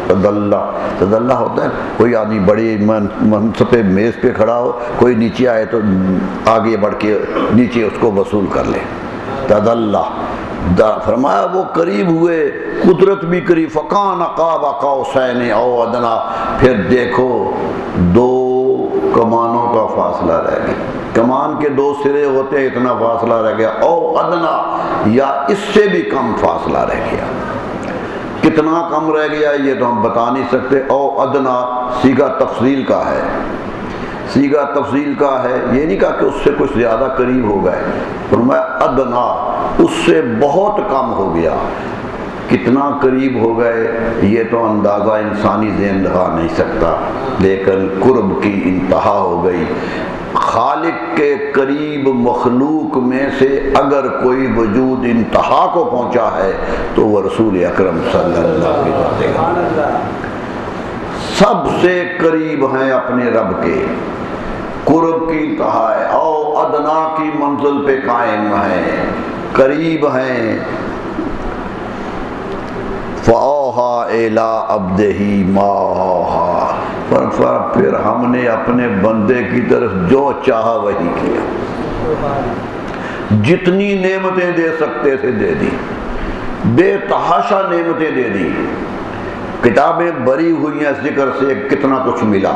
تدلہ ہوتا ہے کوئی آدمی بڑی منصب پہ میز پہ کھڑا ہو, کوئی نیچے آئے تو آگے بڑھ کے نیچے اس کو وصول کر لے. تدلہ فرمایا وہ قریب ہوئے, قدرت بھی قریب. فکان قاب قوسین او ادنا, پھر دیکھو دو کمانوں کا فاصلہ رہ گیا. کمان کے دو سرے ہوتے ہیں, اتنا فاصلہ رہ گیا. او ادنا, یا اس سے بھی کم فاصلہ رہ گیا. کتنا کم رہ گیا یہ تو ہم بتا نہیں سکتے. او ادنا صیغہ تفصیل کا ہے, صیغہ تفصیل کا ہے, یہ نہیں کہا کہ اس سے کچھ زیادہ قریب ہو گئے. فرمایا ادنا, اس سے بہت کم ہو گیا. کتنا قریب ہو گئے یہ تو اندازہ انسانی ذہن لگا نہیں سکتا, لیکن قرب کی انتہا ہو گئی. خالق کے قریب مخلوق میں سے اگر کوئی وجود انتہا کو پہنچا ہے تو وہ رسول اکرم صلی اللہ علیہ وسلم سب سے قریب ہیں اپنے رب کے. قرب کی انتہا ہے, او ادنا کی منزل پہ قائم ہیں, قریب ہیں. فَأَوْحَىٰ إِلَىٰ عَبْدِهِ مَا أَوْحَىٰ, پھر ہم نے اپنے بندے کی طرف جو چاہا وہی کیا. جتنی نعمتیں دے سکتے تھے دے دی, بے تحاشا نعمتیں دے دی. کتابیں بری ہوئی ہیں ذکر سے, کتنا کچھ ملا,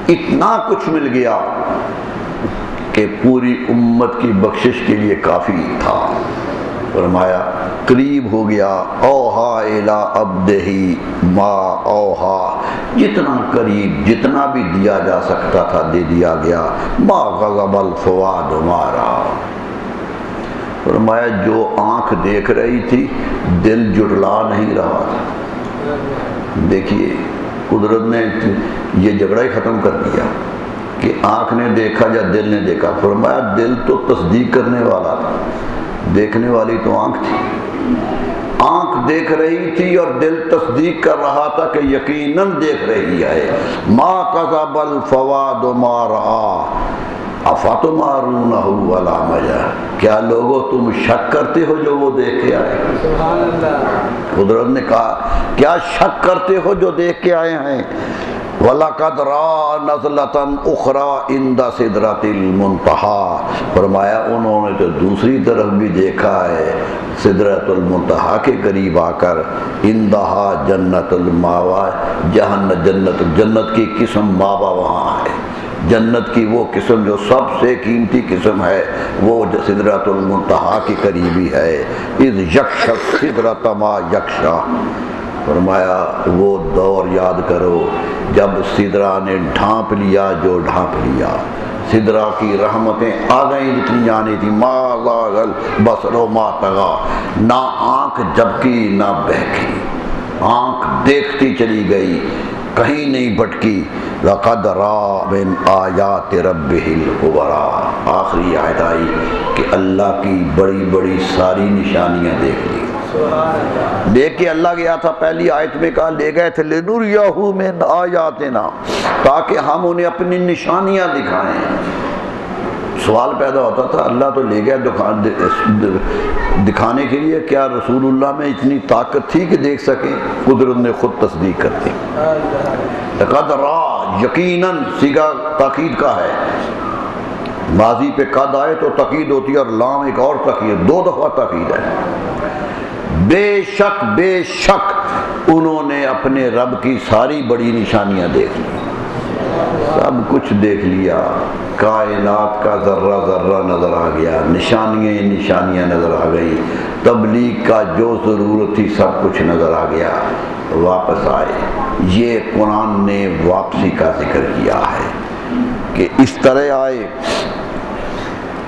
اتنا کچھ مل گیا کہ پوری امت کی بخشش کے لیے کافی تھا. فرمایا قریب ہو گیا. اوہا الی عبدہ ما اوہا, جتنا قریب جتنا بھی دیا جا سکتا تھا دے دیا گیا. ما غضب الفؤاد ما رأى, فرمایا جو آنکھ دیکھ رہی تھی دل جھٹلا نہیں رہا تھا. دیکھیے قدرت نے یہ جھگڑا ہی ختم کر دیا کہ آنکھ نے دیکھا یا دل نے دیکھا. فرمایا دل تو تصدیق کرنے والا تھا, دیکھنے والی تو آنکھ تھی. آنکھ دیکھ رہی تھی اور دل تصدیق کر رہا تھا کہ یقیناً دیکھ رہی ہے. ما کذب الفؤاد ما رأى افتمارونہ علی ما یری, کیا لوگوں تم شک کرتے ہو جو وہ دیکھ کے آئے. سبحان اللہ. قدرت نے کہا کیا شک کرتے ہو جو دیکھ کے آئے ہیں. وَلَقَدْ رَأَىٰ نَزْلَةً أُخْرَىٰ عِنْدَ سِدْرَةِ الْمُنتَهَىٰ, فرمایا انہوں نے تو دوسری طرف بھی دیکھا ہے سدرۃ المنتہا کے قریب آ کر. عِنْدَهَا جنت الماوا, جہاں جنت کی قسم ماوا وہاں ہے. جنت کی وہ قسم جو سب سے قیمتی قسم ہے وہ سدرۃ المنتہا کی قریبی ہے. اذ یغشی السدرۃ ما یغشی, فرمایا وہ دور یاد کرو جب سدرہ نے ڈھانپ لیا جو ڈھانپ لیا. سدرہ کی رحمتیں آ گئیں جتنی جانی تھی. ما زاغ البصر وما طغی, نہ آنکھ جھپکی نہ بہکی, آنکھ دیکھتی چلی گئی کہیں نہیں بھٹکی. لقد رأى من آیات ربہ الکبریٰ, آخری آیت آئی کہ اللہ کی بڑی بڑی ساری نشانیاں دیکھ لی. دیکھ کے اللہ گیا تھا, پہلی آیت میں کہا لے گئے تھے لِنُرِيَهُ مِنْ آیاتنا, تاکہ ہم انہیں اپنی نشانیاں دکھائیں. سوال پیدا ہوتا تھا اللہ تو لے گیا دکھانے کے لیے, کیا رسول اللہ میں اتنی طاقت تھی کہ دیکھ سکیں. قدرت نے خود تصدیق کر دی. لقد رأى, یقیناً صیغہ تاکید کا ہے, ماضی پہ قد آئے تو تاکید ہوتی ہے اور لام ایک اور تاکید, دو دفعہ تاکید ہے. بے شک انہوں نے اپنے رب کی ساری بڑی نشانیاں دیکھ لی, سب کچھ دیکھ لیا. کائنات کا ذرہ ذرہ نظر آ گیا, نشانیاں نظر آ گئی. تبلیغ کا جو ضرورت تھی سب کچھ نظر آ گیا. واپس آئے. یہ قرآن نے واپسی کا ذکر کیا ہے کہ اس طرح آئے.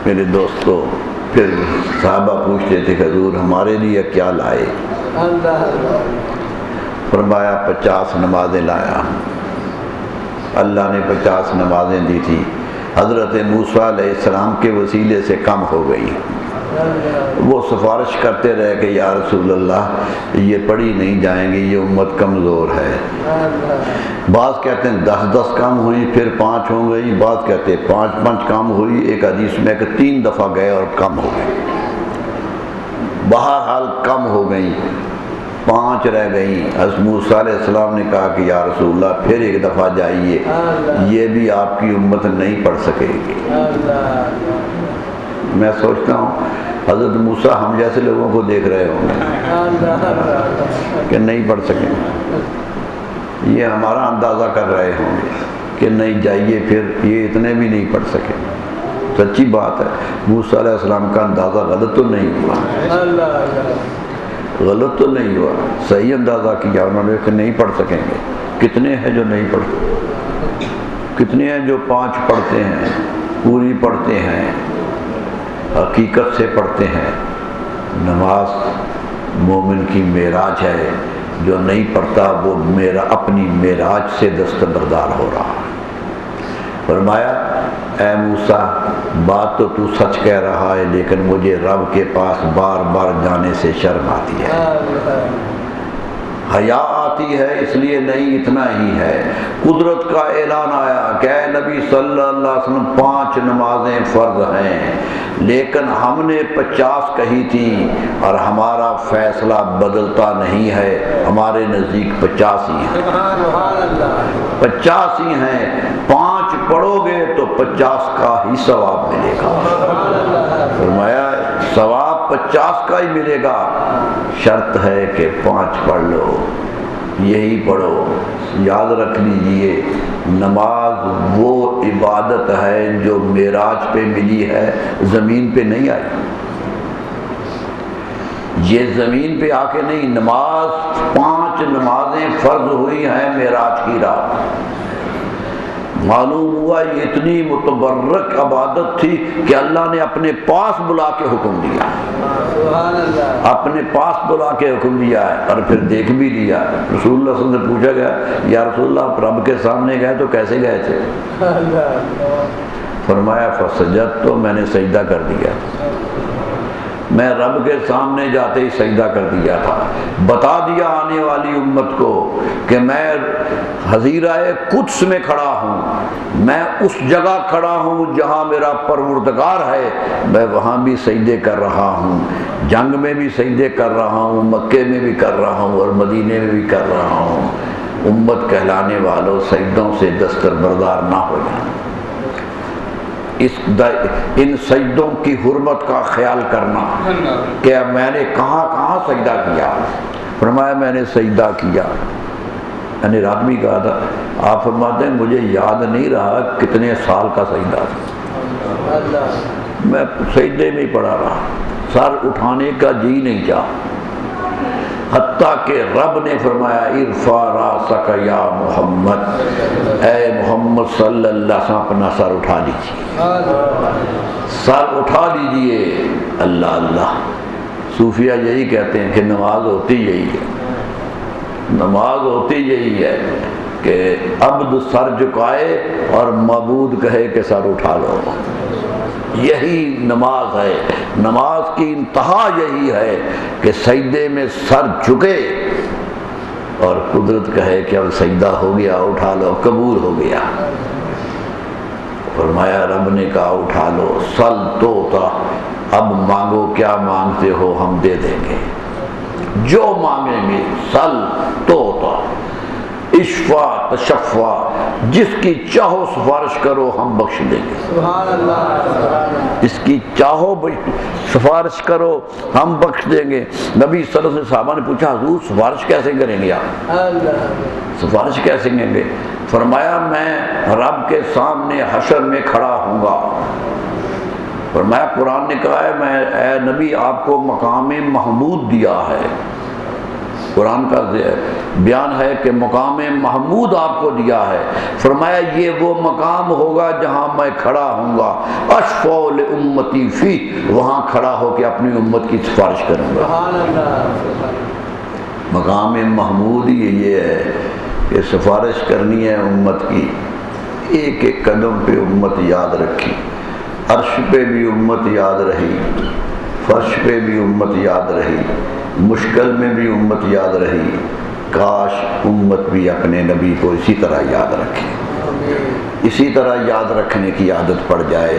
میرے دوستو, پھر صحابہ پوچھتے تھے حضور ہمارے لیے کیا لائے. فرمایا 50 نمازیں لایا. اللہ نے 50 نمازیں دی تھی, حضرت موسیٰ علیہ السلام کے وسیلے سے کم ہو گئی. وہ سفارش کرتے رہے کہ یا رسول اللہ یہ پڑھی نہیں جائیں گی, یہ امت کمزور ہے. بعض کہتے ہیں 10 کم ہوئی پھر 5 ہو گئی, بعض کہتے ہیں 5 کم ہوئی. ایک حدیث میں کہ 3 دفعہ گئے اور کم ہو گئے. بہرحال کم ہو گئیں، 5 رہ گئیں۔ حضرت موسیٰ علیہ السلام نے کہا کہ یا رسول اللہ پھر ایک دفعہ جائیے، یہ بھی آپ کی امت نہیں پڑھ سکے گی۔ میں سوچتا ہوں حضرت موسیٰ ہم جیسے لوگوں کو دیکھ رہے ہوں گے کہ نہیں پڑھ سکیں، یہ ہمارا اندازہ کر رہے ہوں گے کہ نہیں جائیے پھر یہ اتنے بھی نہیں پڑھ سکے۔ سچی بات ہے، موسیٰ علیہ السلام کا اندازہ غلط تو نہیں ہوا، غلط تو نہیں ہوا، صحیح اندازہ کیا انہوں نے کہ نہیں پڑھ سکیں گے۔ کتنے ہیں جو نہیں پڑھتے، کتنے ہیں جو 5 پڑھتے ہیں، پوری پڑھتے ہیں، حقیقت سے پڑھتے ہیں۔ نماز مومن کی معراج ہے، جو نہیں پڑھتا وہ اپنی معراج سے دستبردار ہو رہا ہے۔ فرمایا اے موسیٰ بات تو تو سچ کہہ رہا ہے، لیکن مجھے رب کے پاس بار بار جانے سے شرم آتی ہے، حیا آتی ہے، اس لیے نہیں اتنا ہی ہے۔ قدرت کا اعلان آیا کہ اے نبی صلی اللہ علیہ وسلم 5 نمازیں فرض ہیں، لیکن ہم نے 50 کہی تھی اور ہمارا فیصلہ بدلتا نہیں ہے، ہمارے نزدیک 50 ہی ہیں، 50 ہی ہیں۔ 5 پڑھو گے تو 50 کا ہی ثواب ملے گا۔ فرمایا ثواب 50 کا ہی ملے گا، شرط ہے کہ 5 پڑھ لو، یہی پڑھو۔ یاد رکھ لیجئے نماز وہ عبادت ہے جو معراج پہ ملی ہے، زمین پہ نہیں آئی، یہ زمین پہ آ کے نہیں۔ نماز 5 نمازیں فرض ہوئی ہیں معراج کی رات۔ معلوم ہوا یہ اتنی متبرک عبادت تھی کہ اللہ نے اپنے پاس بلا کے حکم دیا، اپنے پاس بلا کے حکم دیا ہے، اور پھر دیکھ بھی لیا۔ رسول اللہ صلی اللہ علیہ وسلم سے پوچھا گیا یا رسول اللہ آپ رب کے سامنے گئے تو کیسے گئے تھے؟ فرمایا فسجدت، تو میں نے سجدہ کر دیا، میں رب کے سامنے جاتے ہی سجدہ کر دیا تھا۔ بتا دیا آنے والی امت کو کہ میں حظیرہ قدس میں کھڑا ہوں، میں اس جگہ کھڑا ہوں جہاں میرا پروردگار ہے، میں وہاں بھی سجدے کر رہا ہوں، جنگ میں بھی سجدے کر رہا ہوں، مکے میں بھی کر رہا ہوں اور مدینے میں بھی کر رہا ہوں۔ امت کہلانے والوں سجدوں سے دستبردار نہ ہو جائیں، ان سجدوں کی حرمت کا خیال کرنا کہ میں نے کہاں کہاں سجدہ کیا۔ فرمایا میں نے سجدہ کیا، میں نے رات بھی کہا تھا، آپ فرماتے ہیں مجھے یاد نہیں رہا کتنے سال کا سجدہ تھا، میں سجدے میں ہی پڑا رہا، سر اٹھانے کا جی نہیں چاہا، حتیٰ کہ رب نے فرمایا ارفع راسک یا محمد، اے محمد صلی اللہ علیہ وسلم اپنا سر اٹھا لیجیے، سر اٹھا لیجیے۔ اللہ اللہ، صوفیہ یہی کہتے ہیں کہ نماز ہوتی یہی ہے، نماز ہوتی یہی ہے کہ عبد سر جھکائے اور معبود کہے کہ سر اٹھا لو، یہی نماز ہے۔ نماز کی انتہا یہی ہے کہ سجدے میں سر جھکے اور قدرت کہے کہ اب سجدہ ہو گیا اٹھا لو، قبول ہو گیا۔ فرمایا رب نے کہا اٹھا لو، سل توتا، اب مانگو کیا مانگتے ہو ہم دے دیں گے، جو مانگیں گے۔ سل توتا، اشفا تشفا، جس کی چاہو سفارش کرو ہم بخش دیں گے، سبحان اللہ، جس کی چاہو سفارش کرو ہم بخش دیں گے۔ نبی صلی اللہ علیہ وسلم صحابہ نے پوچھا حضور سفارش کیسے کریں گے آپ، سفارش کیسے کریں گے؟ فرمایا میں رب کے سامنے حشر میں کھڑا ہوں گا۔ فرمایا قرآن نے کہا ہے میں اے نبی آپ کو مقام محمود دیا ہے، قرآن کا بیان ہے کہ مقام محمود آپ کو دیا ہے۔ فرمایا یہ وہ مقام ہوگا جہاں میں کھڑا ہوں گا، اشفع لامتی فی، وہاں کھڑا ہو کے اپنی امت کی سفارش کروں گا۔ مقام محمود ہی یہ ہے کہ سفارش کرنی ہے امت کی، ایک ایک قدم پہ امت یاد رکھی، عرش پہ بھی امت یاد رہی، فرش پہ بھی امت یاد رہی، مشکل میں بھی امت یاد رہی۔ کاش امت بھی اپنے نبی کو اسی طرح یاد رکھے، اسی طرح یاد رکھنے کی عادت پڑ جائے۔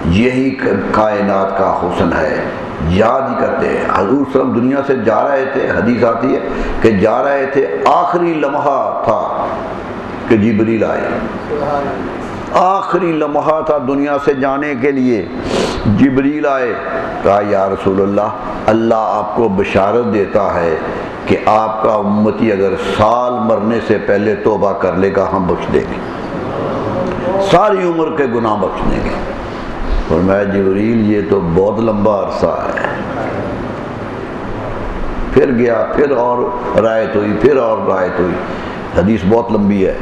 یہی کائنات کا حسن ہے، یاد ہی کرتے ہیں۔ حضور صلی اللہ علیہ وسلم دنیا سے جا رہے تھے، حدیث آتی ہے کہ جا رہے تھے، آخری لمحہ تھا کہ جبریل آئے، آخری لمحہ تھا دنیا سے جانے کے لیے، جبریل آئے، کہا یا رسول اللہ، اللہ آپ کو بشارت دیتا ہے کہ آپ کا امتی اگر سال مرنے سے پہلے توبہ کر لے گا ہم بخش دیں گے، ساری عمر کے گناہ بخش دیں گے۔ فرمایا جبریل یہ تو بہت لمبا عرصہ ہے۔ پھر گیا، پھر اور رعایت ہوئی، پھر اور رعایت ہوئی، حدیث بہت لمبی ہے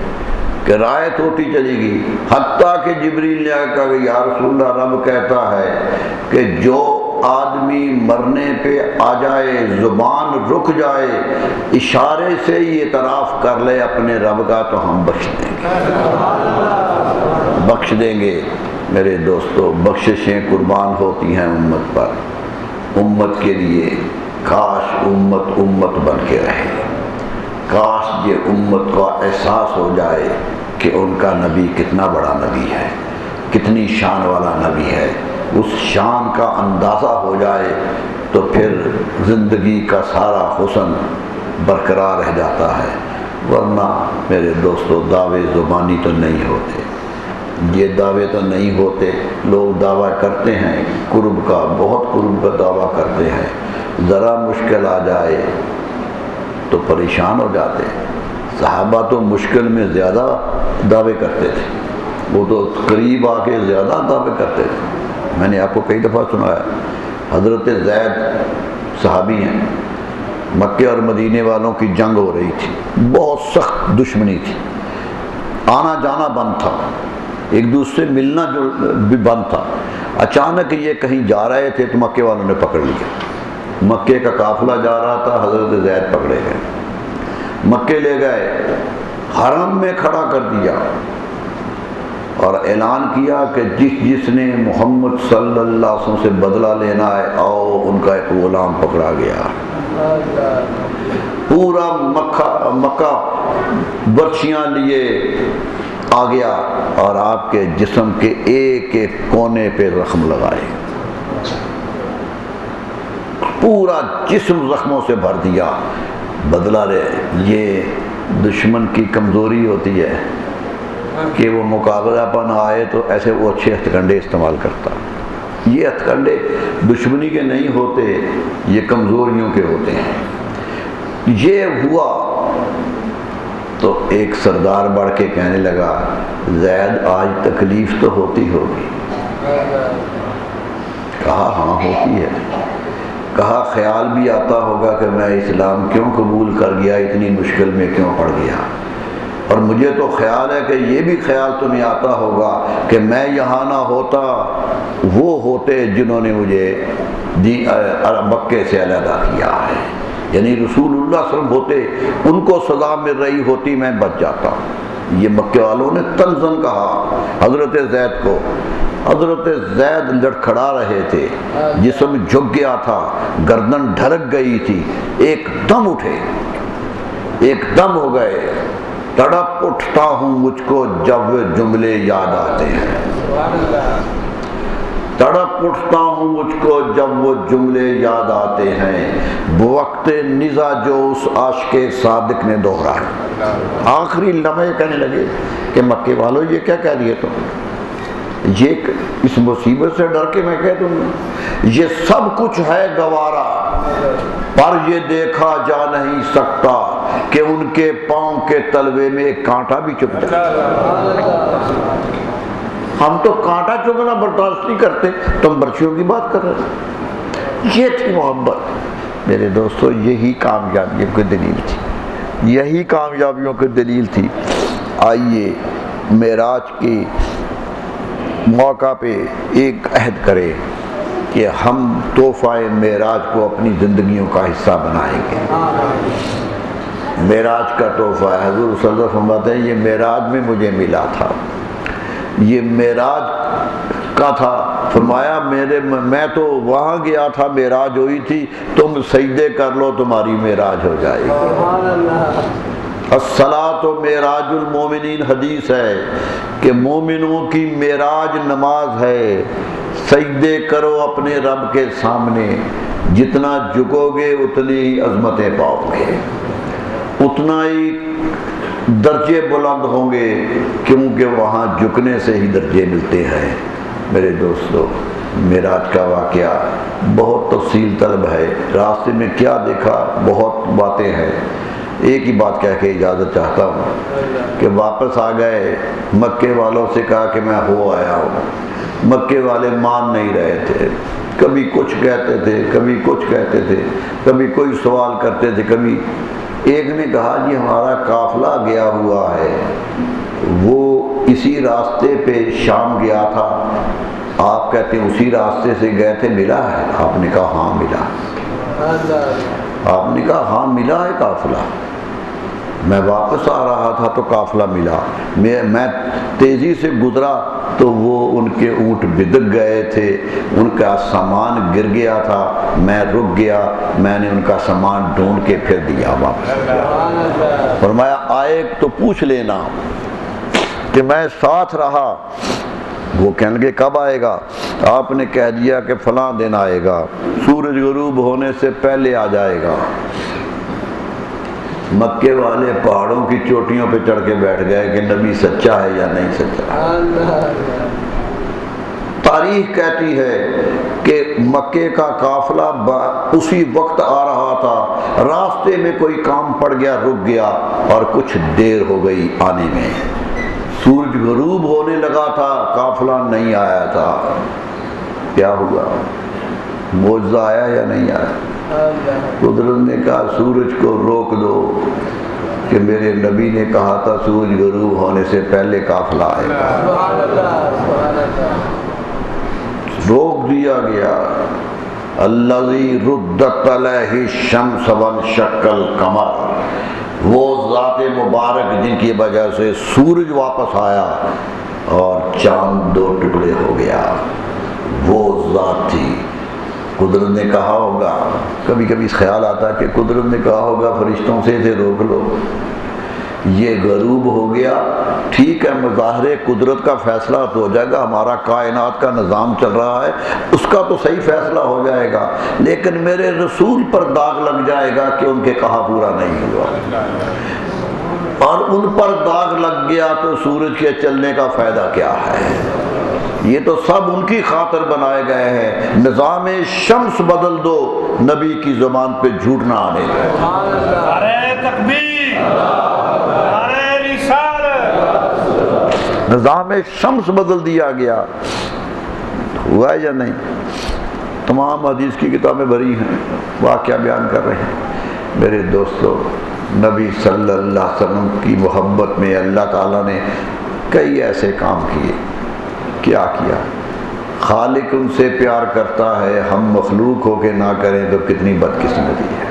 کہ رعایت ہوتی چلی گئی، حتیٰ کہ جبریل نے کہا کہ یا رسول اللہ، رب کہتا ہے کہ جو آدمی مرنے پہ آ جائے، زبان رک جائے، اشارے سے یہ اعتراف کر لے اپنے رب کا، تو ہم بخش دیں گے، بخش دیں گے۔ میرے دوستو، بخششیں قربان ہوتی ہیں امت پر، امت کے لیے۔ کاش امت امت بن کے رہے، کاش یہ امت کا احساس ہو جائے کہ ان کا نبی کتنا بڑا نبی ہے، کتنی شان والا نبی ہے، اس شان کا اندازہ ہو جائے تو پھر زندگی کا سارا حسن برقرار رہ جاتا ہے۔ ورنہ میرے دوستو دعوے زبانی تو نہیں ہوتے، یہ دعوے تو نہیں ہوتے۔ لوگ دعویٰ کرتے ہیں قرب کا، بہت قرب کا دعویٰ کرتے ہیں، ذرا مشکل آ جائے تو پریشان ہو جاتے ہیں۔ صحابہ تو مشکل میں زیادہ دعوے کرتے تھے، وہ تو قریب آ کے زیادہ دعوے کرتے تھے۔ میں نے آپ کو کئی دفعہ سنایا، حضرت زید صحابی ہیں، مکے اور مدینے والوں کی جنگ ہو رہی تھی، بہت سخت دشمنی تھی، آنا جانا بند تھا، ایک دوسرے سے ملنا بھی بند تھا۔ اچانک یہ کہیں جا رہے تھے تو مکے والوں نے پکڑ لیا، مکے کا قافلہ جا رہا تھا، حضرت زید پکڑے گئے، مکے لے گئے، حرم میں کھڑا کر دیا اور اعلان کیا کہ جس نے محمد صلی اللہ علیہ وسلم سے بدلہ لینا ہے آؤ، ان کا ایک غلام پکڑا گیا۔ پورا مکہ برچیاں لیے آ گیا اور آپ کے جسم کے ایک ایک کونے پہ زخم لگائے، پورا جسم زخموں سے بھر دیا، بدلہ لے۔ یہ دشمن کی کمزوری ہوتی ہے کہ وہ مقابلہ پن آئے تو ایسے وہ اچھے ہتھ کنڈے استعمال کرتا، یہ ہتھ کنڈے دشمنی کے نہیں ہوتے، یہ کمزوریوں کے ہوتے ہیں۔ یہ ہوا تو ایک سردار بڑھ کے کہنے لگا زید آج تکلیف تو ہوتی ہوگی؟ کہا ہاں ہوتی ہے۔ کہا خیال بھی آتا ہوگا کہ میں اسلام کیوں قبول کر گیا، اتنی مشکل میں کیوں پڑ گیا، اور مجھے تو خیال ہے کہ یہ بھی خیال تمہیں آتا ہوگا کہ میں یہاں نہ ہوتا وہ ہوتے جنہوں نے مجھے مکے سے علیحدہ کیا ہے، یعنی رسول اللہ صلی اللہ علیہ وسلم ہوتے، ان کو سزا مل رہی ہوتی، میں بچ جاتا۔ یہ مکے والوں نے طنزاً کہا حضرت زید کو۔ حضرت زید لڑکھڑا رہے تھے، جسم جھک گیا تھا، گردن ڈھرک گئی تھی، ایک دم اٹھے، ایک دم ہو گئے، تڑپ اٹھتا ہوں مجھ کو جب وہ جملے یاد آتے ہیں، تڑپ اٹھتا ہوں مجھ کو جب وہ جملے یاد آتے ہیں، بوقت نزا جو اس عاشق صادق نے دوہرایا۔ آخری لمحے کہنے لگے کہ مکے والوں یہ کیا کہہ دیے تم، یہ اس مصیبت سے ڈر کے میں کہہ دوں یہ سب کچھ ہے گوارا، پر یہ دیکھا جا نہیں سکتا کہ ان کے پاؤں کے تلوے میں ایک کانٹا بھی چبھ جائے۔ ہم تو کانٹا چبھنا برداشت نہیں کرتے، تم برچیوں کی بات کر رہے۔ یہ تھی محبت۔ میرے دوستو یہی کامیابیوں کی دلیل تھی، یہی کامیابیوں کی دلیل تھی۔ آئیے معراج کی موقع پہ ایک عہد کرے کہ ہم تحفہ معراج کو اپنی زندگیوں کا حصہ بنائیں گے۔ معراج کا تحفہ ہے، حضور صلی اللہ علیہ وسلم فرماتے ہیں یہ معراج میں مجھے ملا تھا، یہ معراج کا تھا۔ فرمایا میں تو وہاں گیا تھا، معراج ہوئی تھی، تم سجدے کر لو تمہاری معراج ہو جائے گی۔ الصلاۃ معراج المومنین حدیث ہے کہ مومنوں کی معراج نماز ہے۔ سجدے کرو اپنے رب کے سامنے، جتنا جھکو گے اتنی ہی عظمتیں پاؤ گے، اتنا ہی درجے بلند ہوں گے، کیونکہ وہاں جھکنے سے ہی درجے ملتے ہیں۔ میرے دوستو، معراج کا واقعہ بہت تفصیل طلب ہے، راستے میں کیا دیکھا بہت باتیں ہیں۔ ایک ہی بات کہہ کے اجازت چاہتا ہوں کہ واپس آ گئے، مکے والوں سے کہا کہ میں ہو آیا ہوں۔ مکے والے مان نہیں رہے تھے، کبھی کچھ کہتے تھے، کبھی کچھ کہتے تھے، کبھی کوئی سوال کرتے تھے، کبھی ایک نے کہا جی ہمارا قافلہ گیا ہوا ہے، وہ اسی راستے پہ شام گیا تھا، آپ کہتے ہیں اسی راستے سے گئے تھے، ملا ہے؟ آپ نے کہا ہاں ملا۔ آپ نے کہا ہاں ملا ہے قافلہ، میں واپس آ رہا تھا تو قافلہ ملا، میں تیزی سے گزرا تو وہ ان کے اونٹ بدک گئے تھے، ان کا سامان گر گیا تھا، میں رک گیا، میں نے ان کا سامان ڈھونڈ کے پھر دیا واپس۔ فرمایا آئے تو پوچھ لینا کہ میں ساتھ رہا۔ وہ کہنے لگے کب آئے گا؟ آپ نے کہہ دیا کہ فلاں دن آئے گا، سورج غروب ہونے سے پہلے آ جائے گا۔ مکے والے پہاڑوں کی چوٹیوں پہ چڑھ کے بیٹھ گئے کہ نبی سچا ہے یا نہیں سچا۔ تاریخ کہتی ہے کہ مکے کا قافلہ اسی وقت آ رہا تھا، راستے میں کوئی کام پڑ گیا، رک گیا اور کچھ دیر ہو گئی آنے میں۔ سورج غروب ہونے لگا تھا، قافلہ نہیں آیا تھا۔ کیا ہوا؟ معجزہ آیا یا نہیں آیا؟ قدرت نے کہا سورج کو روک دو، کہ میرے نبی نے کہا تھا سورج غروب ہونے سے پہلے قافلہ آئے گا۔ روک دیا گیا۔ الذی ردت علیہ الشمس وانشق القمر، وہ ذات مبارک جن کی وجہ سے سورج واپس آیا اور چاند دو ٹکڑے ہو گیا، وہ ذات تھی۔ قدرت نے کہا ہوگا، کبھی کبھی خیال آتا ہے کہ قدرت نے کہا ہوگا فرشتوں سے اسے روک لو، یہ غروب ہو گیا، ٹھیک ہے مظاہر قدرت کا فیصلہ تو ہو جائے گا، ہمارا کائنات کا نظام چل رہا ہے، اس کا تو صحیح فیصلہ ہو جائے گا، لیکن میرے رسول پر داغ لگ جائے گا کہ ان کے کہا پورا نہیں ہوا، اور ان پر داغ لگ گیا تو سورج کے چلنے کا فائدہ کیا ہے؟ یہ تو سب ان کی خاطر بنائے گئے ہیں۔ نظام شمس بدل دو، نبی کی زبان پہ جھوٹ نہ آنے دو۔ نعرہ تکبیر، نعرہ رسالت۔ نظام شمس بدل دیا گیا، ہوا ہے یا نہیں؟ تمام حدیث کی کتابیں بھری ہیں، واقعہ بیان کر رہے ہیں۔ میرے دوستو، نبی صلی اللہ علیہ وسلم کی محبت میں اللہ تعالیٰ نے کئی ایسے کام کیے۔ کیا کیا؟ خالق ان سے پیار کرتا ہے، ہم مخلوق ہو کے نہ کریں تو کتنی بدقسمتی ہے۔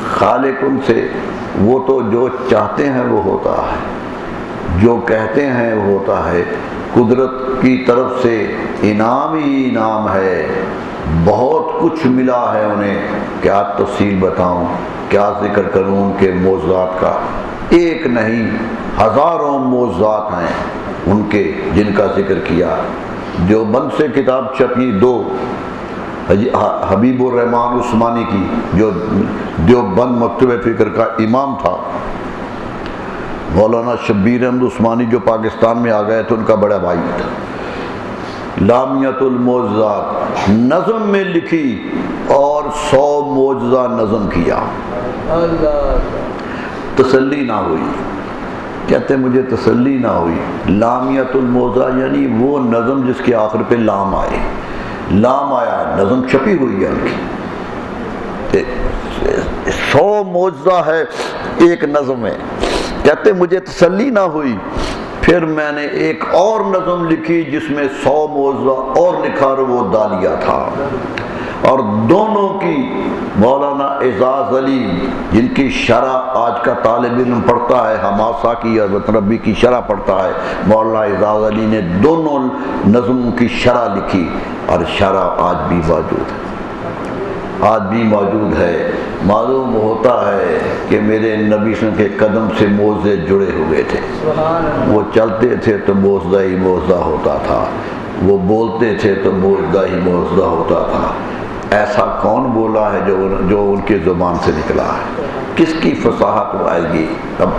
خالق ان سے، وہ تو جو چاہتے ہیں وہ ہوتا ہے، جو کہتے ہیں وہ ہوتا ہے، قدرت کی طرف سے انعام ہی انعام ہے، بہت کچھ ملا ہے انہیں، کیا تفصیل بتاؤں، کیا ذکر کروں ان کے معجزات کا؟ ایک نہیں ہزاروں معجزات ہیں ان کے جن کا ذکر کیا۔ دیوبند سے کتاب چھپی دو، حبیب الرحمن عثمانی کی، جو دیوبند مکتبہ فکر کا امام تھا، مولانا شبیر احمد عثمانی جو پاکستان میں آ گئے تھے، ان کا بڑا بھائی تھا۔ لامیت المعجزات نظم میں لکھی اور 100 معجزہ نظم کیا۔ تسلی نہ ہوئی، کہتے مجھے تسلی نہ ہوئی۔ لامیت المعجزہ یعنی وہ نظم جس کے آخر پہ لام آئے، لام آیا، نظم چھپی ہوئی ہے ان کی، 100 معجزہ ہے ایک نظم میں، کہتے مجھے تسلی نہ ہوئی، پھر میں نے ایک اور نظم لکھی جس میں 100 معجزہ اور لکھا اور وہ دالیہ تھا، اور دونوں کی مولانا اعزاز علی، جن کی شرح آج کا طالب علم پڑھتا ہے، حماسہ کی اور وطن ربی کی شرح پڑھتا ہے، مولانا اعزاز علی نے دونوں نظموں کی شرح لکھی اور شرح آج بھی موجود ہے۔ آج بھی موجود ہے۔ معلوم ہوتا ہے کہ میرے نبی صلی اللہ علیہ وسلم کے قدم سے موزے جڑے ہوئے تھے، وہ چلتے تھے تو موزہ ہی موزہ ہوتا تھا، وہ بولتے تھے تو موزہ ہی موزہ ہوتا تھا۔ ایسا کون بولا ہے جو ان کے زبان سے نکلا ہے؟ کس کی فصاحت آئے گی؟ اب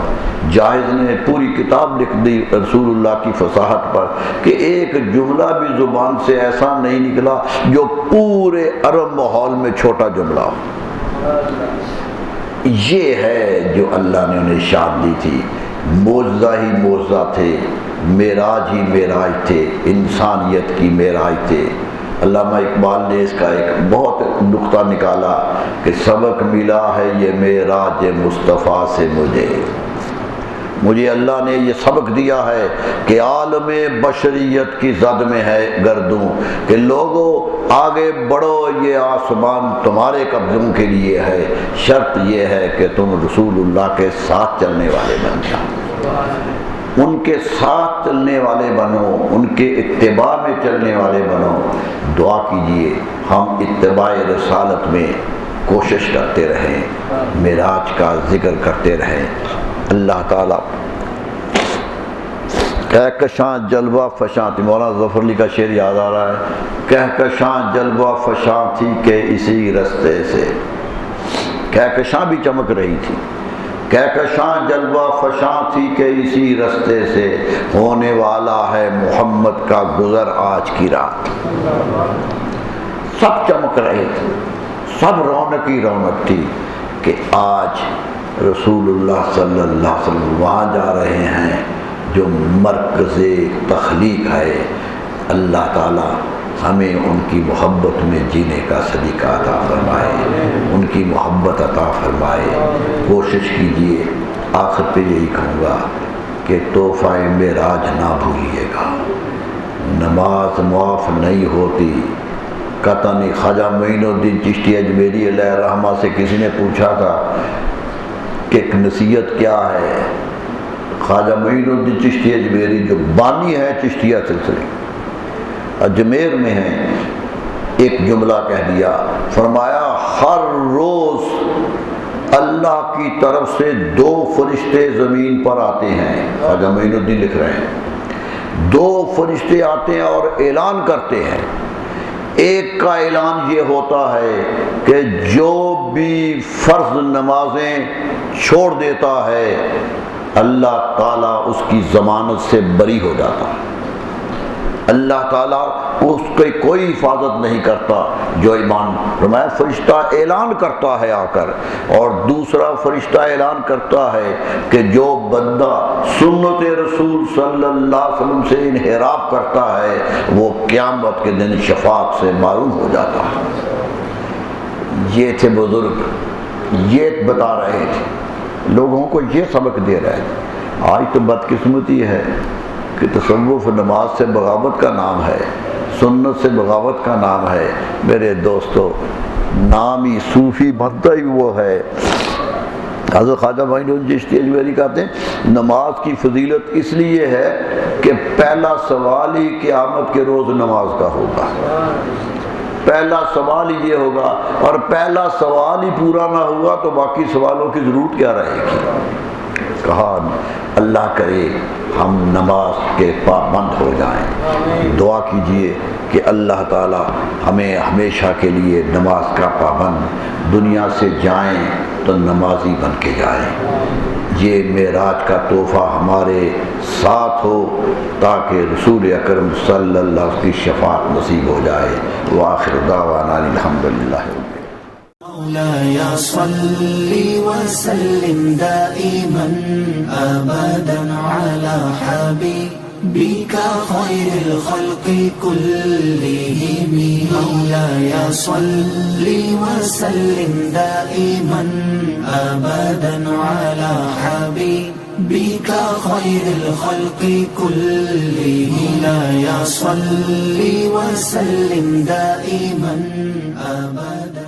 جاہز نے پوری کتاب لکھ دی رسول اللہ کی فصاحت پر کہ ایک جملہ بھی زبان سے ایسا نہیں نکلا جو پورے عرب ماحول میں چھوٹا جملہ ہو۔ یہ ہے جو اللہ نے انہیں شان دی تھی۔ معجزہ ہی معجزہ تھے، معراج ہی معراج تھے، انسانیت کی معراج تھے۔ علامہ اقبال نے اس کا ایک بہت نقطہ نکالا کہ سبق ملا ہے یہ معراج مصطفیٰ سے مجھے اللہ نے یہ سبق دیا ہے کہ عالم بشریت کی زد میں ہے گردوں کہ لوگوں آگے بڑھو، یہ آسمان تمہارے قبضوں کے لیے ہے، شرط یہ ہے کہ تم رسول اللہ کے ساتھ چلنے والے بن جاؤ، ان کے ساتھ چلنے والے بنو، ان کے اتباع میں چلنے والے بنو۔ دعا کیجئے ہم اتباع رسالت میں کوشش کرتے رہیں، معراج کا ذکر کرتے رہیں۔ اللہ تعالیٰ کہکشاں جلوہ فشاں تھی، مولانا ظفر علی کا شعر یاد آ رہا ہے، کہکشاں جلوہ فشاں تھی کہ اسی رستے سے، کہکشاں بھی چمک رہی تھی، کہکشاں جلوہ فشاں تھی کہ اسی رستے سے ہونے والا ہے محمد کا گزر آج کی رات۔ سب چمک رہے تھے، سب رونق ہی رونق تھی کہ آج رسول اللہ صلی اللہ علیہ وسلم وہاں جا رہے ہیں جو مرکز تخلیق ہے۔ اللہ تعالیٰ ہمیں ان کی محبت میں جینے کا سلیقہ عطا فرمائے، ان کی محبت عطا فرمائے۔ کوشش کیجئے، آخر پہ یہی کہوں گا کہ تحفہ معراج نہ بھولیے گا۔ نماز معاف نہیں ہوتی، قطع نہیں۔ خواجہ معین الدین چشتی اجمیری علیہ الرحمہ سے کسی نے پوچھا تھا کہ ایک نصیحت کیا ہے؟ خواجہ معین الدین چشتی اجمیری جو بانی ہے چشتیہ سلسلے، اجمیر میں ہیں، ایک جملہ کہہ دیا، فرمایا ہر روز اللہ کی طرف سے 2 فرشتے زمین پر آتے ہیں۔ خواجہ معین الدین لکھ رہے ہیں 2 فرشتے آتے ہیں اور اعلان کرتے ہیں۔ ایک کا اعلان یہ ہوتا ہے کہ جو بھی فرض نمازیں چھوڑ دیتا ہے اللہ تعالیٰ اس کی ضمانت سے بری ہو جاتا ہے، اللہ تعالیٰ اس کی کوئی حفاظت نہیں کرتا جو ایمان۔ فرمایا فرشتہ اعلان کرتا ہے آ کر، اور دوسرا فرشتہ اعلان کرتا ہے کہ جو بندہ سنت رسول صلی اللہ علیہ وسلم سے انحراف کرتا ہے وہ قیامت کے دن شفاعت سے معروف ہو جاتا ہے۔ یہ تھے بزرگ، یہ بتا رہے تھے، لوگوں کو یہ سبق دے رہے تھے۔ آج تو بدقسمتی ہے کہ تصوف نماز سے بغاوت کا نام ہے، سنت سے بغاوت کا نام ہے۔ میرے دوستو، نام ہی صوفی بنتا ہی وہ ہے۔ حضرت خواجہ معین الدین چشتی اجمیری کہتے ہیں نماز کی فضیلت اس لیے ہے کہ پہلا سوال ہی قیامت کے روز نماز کا ہوگا، پہلا سوال ہی یہ ہوگا، اور پہلا سوال ہی پورا نہ ہوا تو باقی سوالوں کی ضرورت کیا رہے گی؟ کہا اللہ کرے ہم نماز کے پابند ہو جائیں۔ دعا کیجئے کہ اللہ تعالی ہمیں ہمیشہ کے لیے نماز کا پابند، دنیا سے جائیں تو نمازی بن کے جائیں۔ یہ معراج کا تحفہ ہمارے ساتھ ہو تاکہ رسول اکرم صلی اللہ علیہ وسلم کی شفاعت نصیب ہو جائے۔ وآخر دعوانا الحمدللہ۔ مولاي صل وسلم دائما أبدا على حبيبك خير الخلق كلهم مولاي صل وسلم دائما أبدا على حبيبك خير الخلق كلهم مولاي صل وسلم دائما أبدا